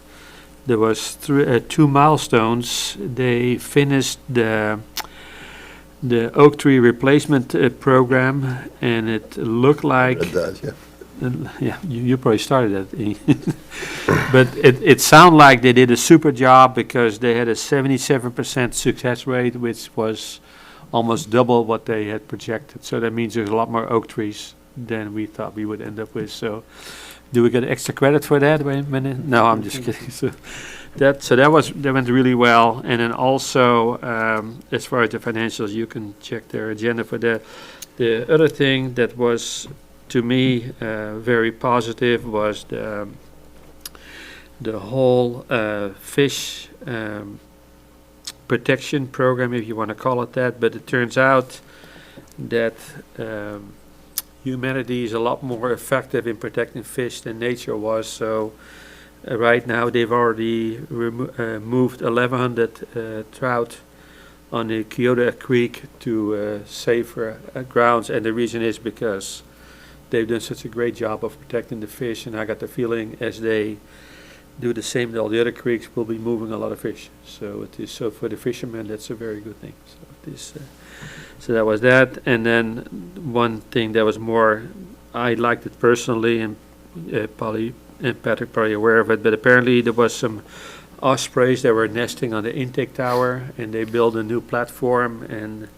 there was two milestones. They finished the oak tree replacement program, and it looked like... It does, yeah. Yeah, you probably started that. But it sounded like they did a super job because they had a 77% success rate, which was almost double what they had projected. So that means there's a lot more oak trees than we thought we would end up with. So do we get extra credit for that? Wait a minute. No, I'm just kidding. So that went really well. And then also, as far as the financials, you can check their agenda for that. The other thing that was, to me, very positive was the whole fish protection program, if you want to call it that. But it turns out that humanity is a lot more effective in protecting fish than nature was. So right now they've already moved 1,100 trout on the Kyoto Creek to safer grounds, and the reason is because they've done such a great job of protecting the fish, and I got the feeling as they do the same in all the other creeks, we'll be moving a lot of fish. So it is, so for the fishermen, that's a very good thing. So it is, so that was that. And then one thing that was more, I liked it personally, and Polly and Patrick probably aware of it, but apparently there was some ospreys that were nesting on the intake tower, and they built a new platform, and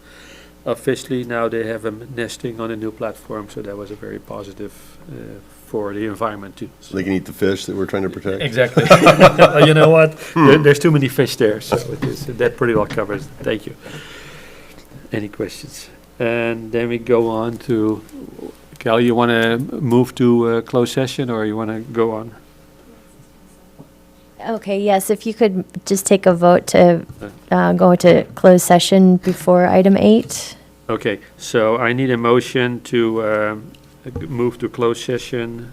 officially now they have them nesting on a new platform, so that was a very positive for the environment too. So they can eat the fish that we're trying to protect? Exactly. You know what? There's too many fish there, so it is, that pretty well covers it. Thank you. Any questions? And then we go on to, Cal, you want to move to closed session, or you want to go on? Okay, yes, if you could just take a vote to go into closed session before item 8. Okay, so I need a motion to move to closed session.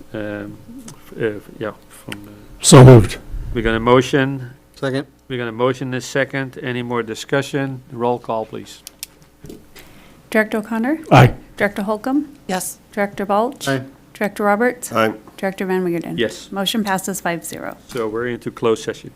Yeah, from. So moved. We're gonna motion. Second. We're gonna motion this second. Any more discussion? Roll call, please. Director O'Connor? Aye. Director Holcomb? Yes. Director Balch? Aye. Director Roberts? Aye. Director Van Weerden? Yes. Motion passes 5-0. So we're into closed session.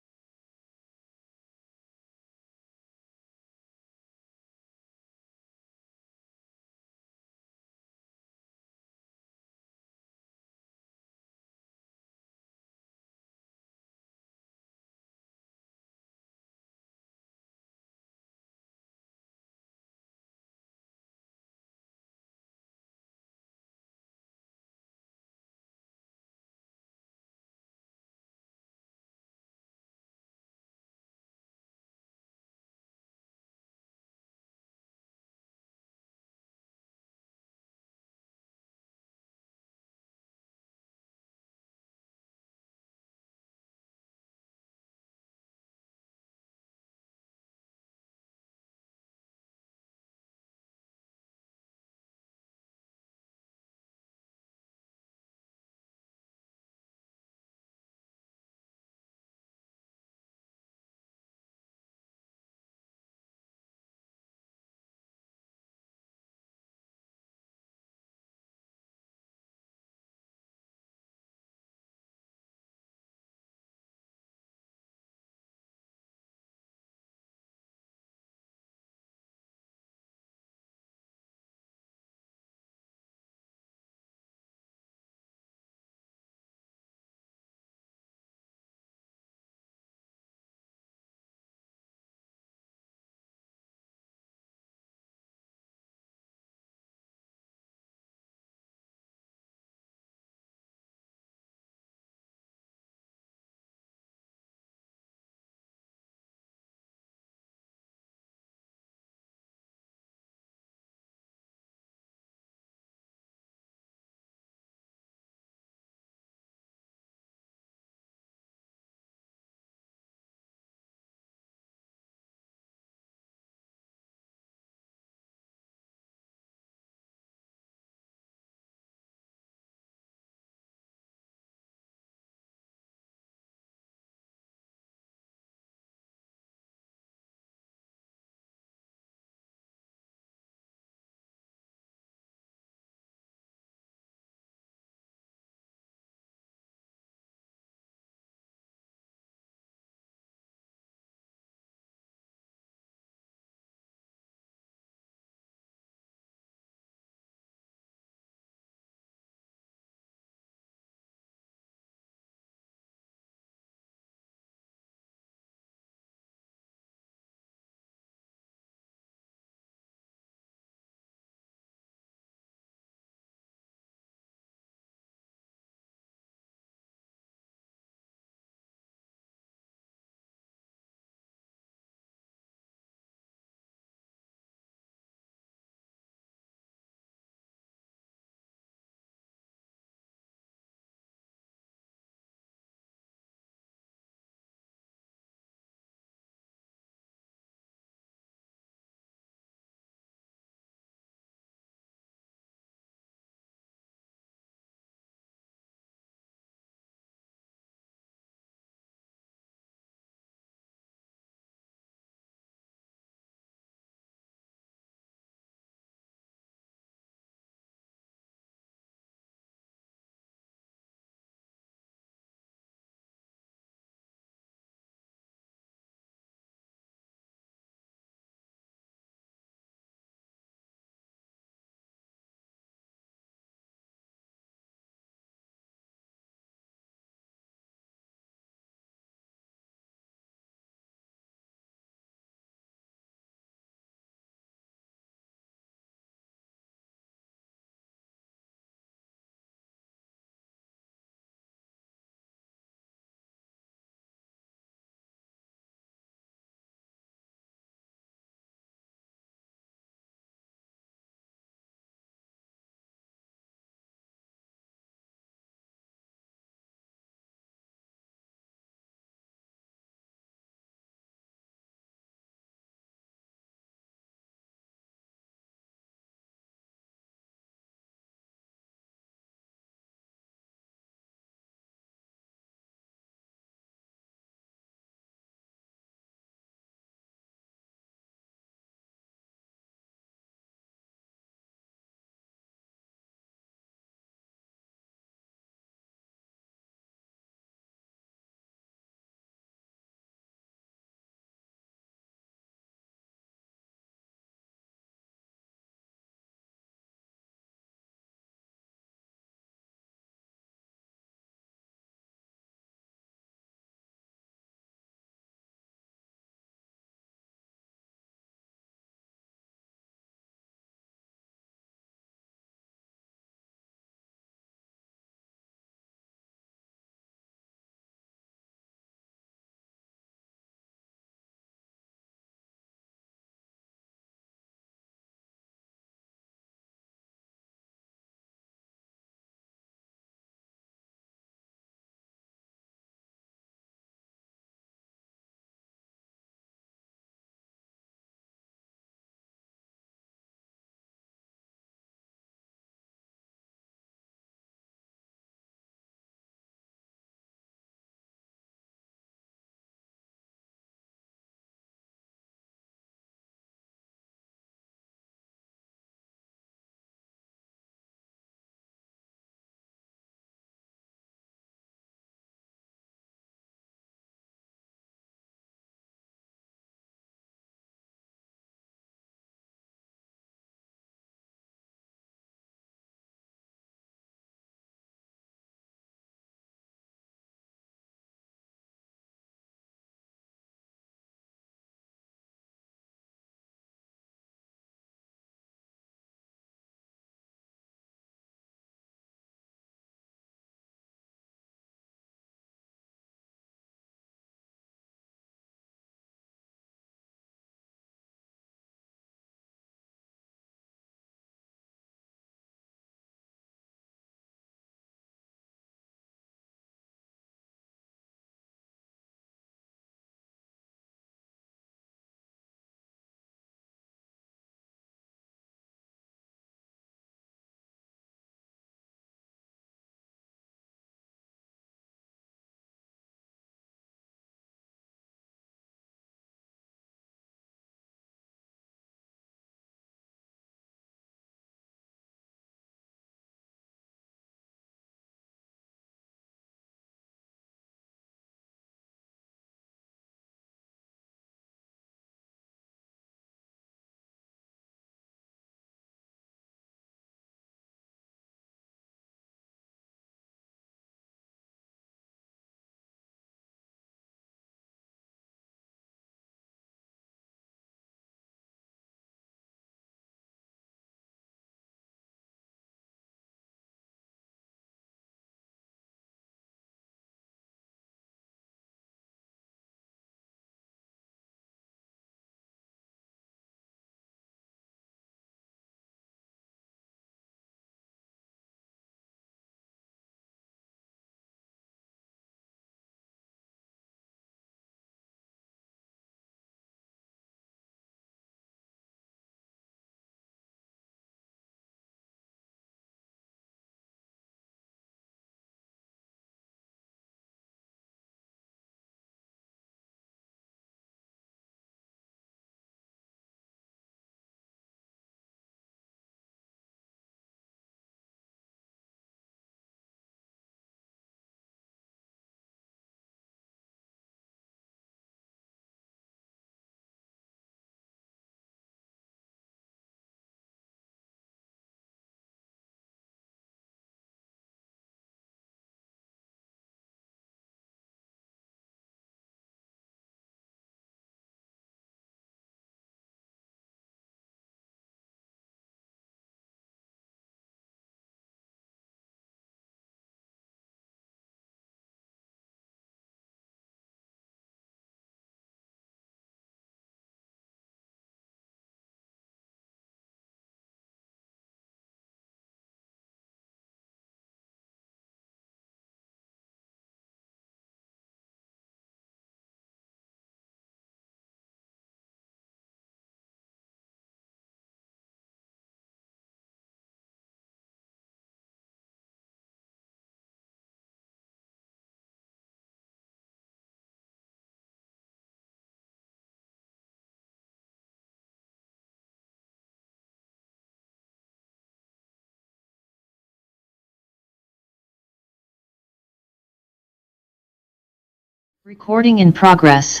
Recording in progress.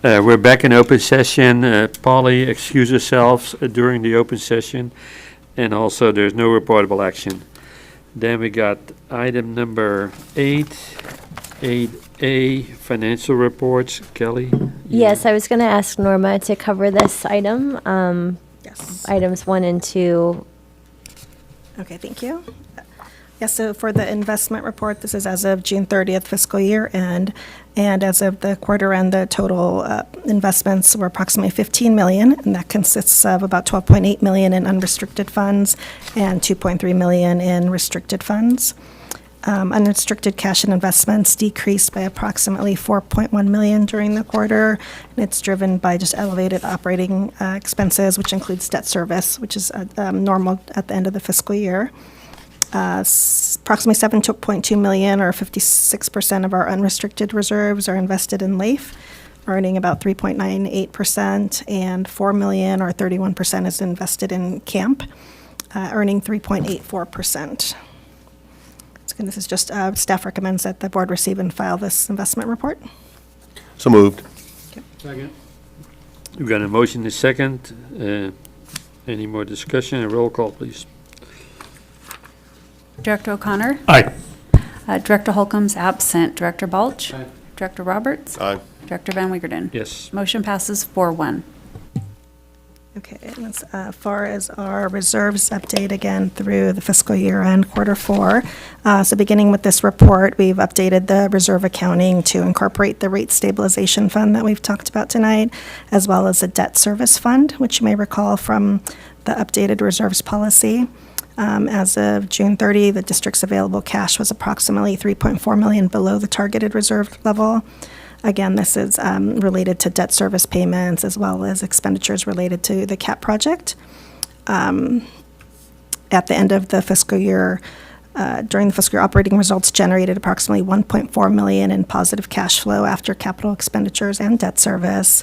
We're back in open session. Polly excused herself during the open session, and also there's no reportable action. Then we got item number 8A, financial reports. Kelly? Yes, I was going to ask Norma to cover this item, Yes. items 1 and 2. Okay, thank you. Yes, so for the investment report, this is as of June 30th fiscal year end, and as of the quarter end, the total investments were approximately 15 million, and that consists of about 12.8 million in unrestricted funds and 2.3 million in restricted funds. Unrestricted cash and investments decreased by approximately 4.1 million during the quarter, and it's driven by just elevated operating expenses, which includes debt service, which is normal at the end of the fiscal year. Approximately 7.2 million, or 56% of our unrestricted reserves, are invested in LAIF, earning about 3.98%, and 4 million, or 31%, is invested in CAMP, earning 3.84%. And this is just, staff recommends that the board receive and file this investment report. So moved. Second. We've got a motion and a second. Any more discussion? A roll call, please. Director O'Connor? Aye. Director Holcomb's absent. Director Balch? Director Roberts? Aye. Director Van Wiegeren? Yes. Motion passes 4-1. Okay, and as far as our reserves update again through the fiscal year end, quarter 4. So beginning with this report, we've updated the reserve accounting to incorporate the rate stabilization fund that we've talked about tonight, as well as a debt service fund, which you may recall from the updated reserves policy. As of June 30, the district's available cash was approximately 3.4 million below the targeted reserve level. Again, this is related to debt service payments as well as expenditures related to the CAP project. At the end of the fiscal year, during the fiscal year, operating results generated approximately 1.4 million in positive cash flow after capital expenditures and debt service.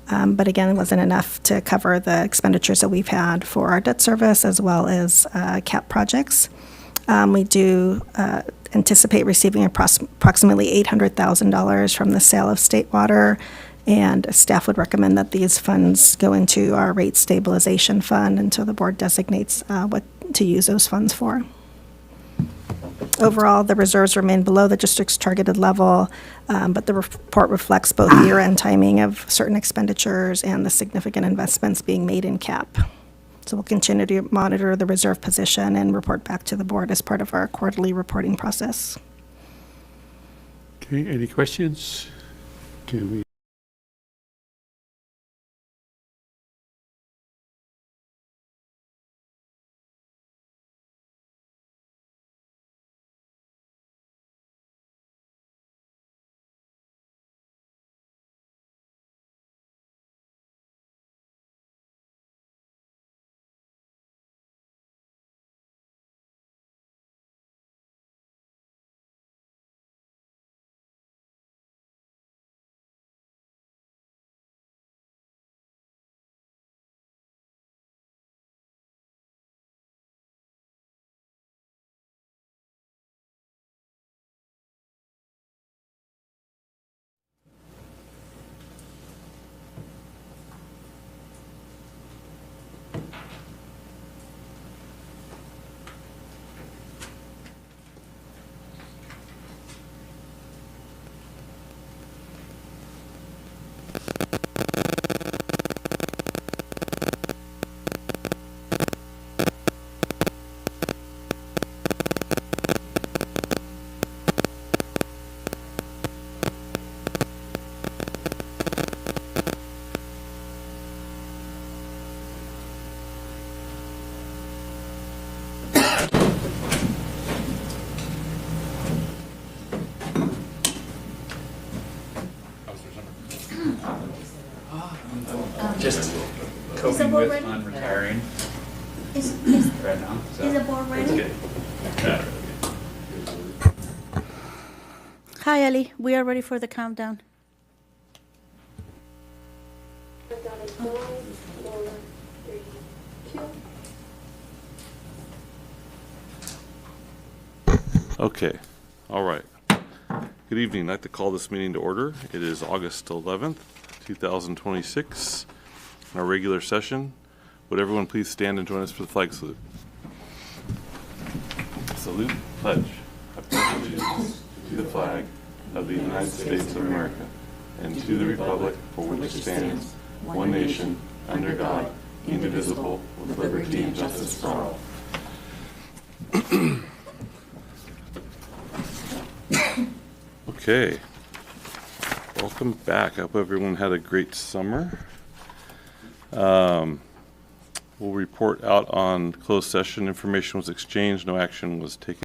But again, it wasn't enough to cover the expenditures that we've had for our debt service as well as CAP projects. We do anticipate receiving approximately $800,000 from the sale of state water, and staff would recommend that these funds go into our rate stabilization fund until the board designates what to use those funds for. Overall, the reserves remain below the district's targeted level, but the report reflects both year-end timing of certain expenditures and the significant investments being made in CAP. So we'll continue to monitor the reserve position and report back to the board as part of our quarterly reporting process. Okay, any questions? Can we? Just coping with on retiring right now. So Is the board ready? it's good. Hi, Ellie. We are ready for the countdown. Okay, all right. Good evening. I'd like to call this meeting to order. It is August 11th, 2026, our regular session. Would everyone please stand and join us for the flag salute? Salute, pledge. I pledge allegiance to the flag of the United States of America and to the republic for which it stands, one nation, under God, indivisible, with liberty and justice for all. Okay, welcome back. I hope everyone had a great summer. We'll report out on closed session. Information was exchanged, no action was taken.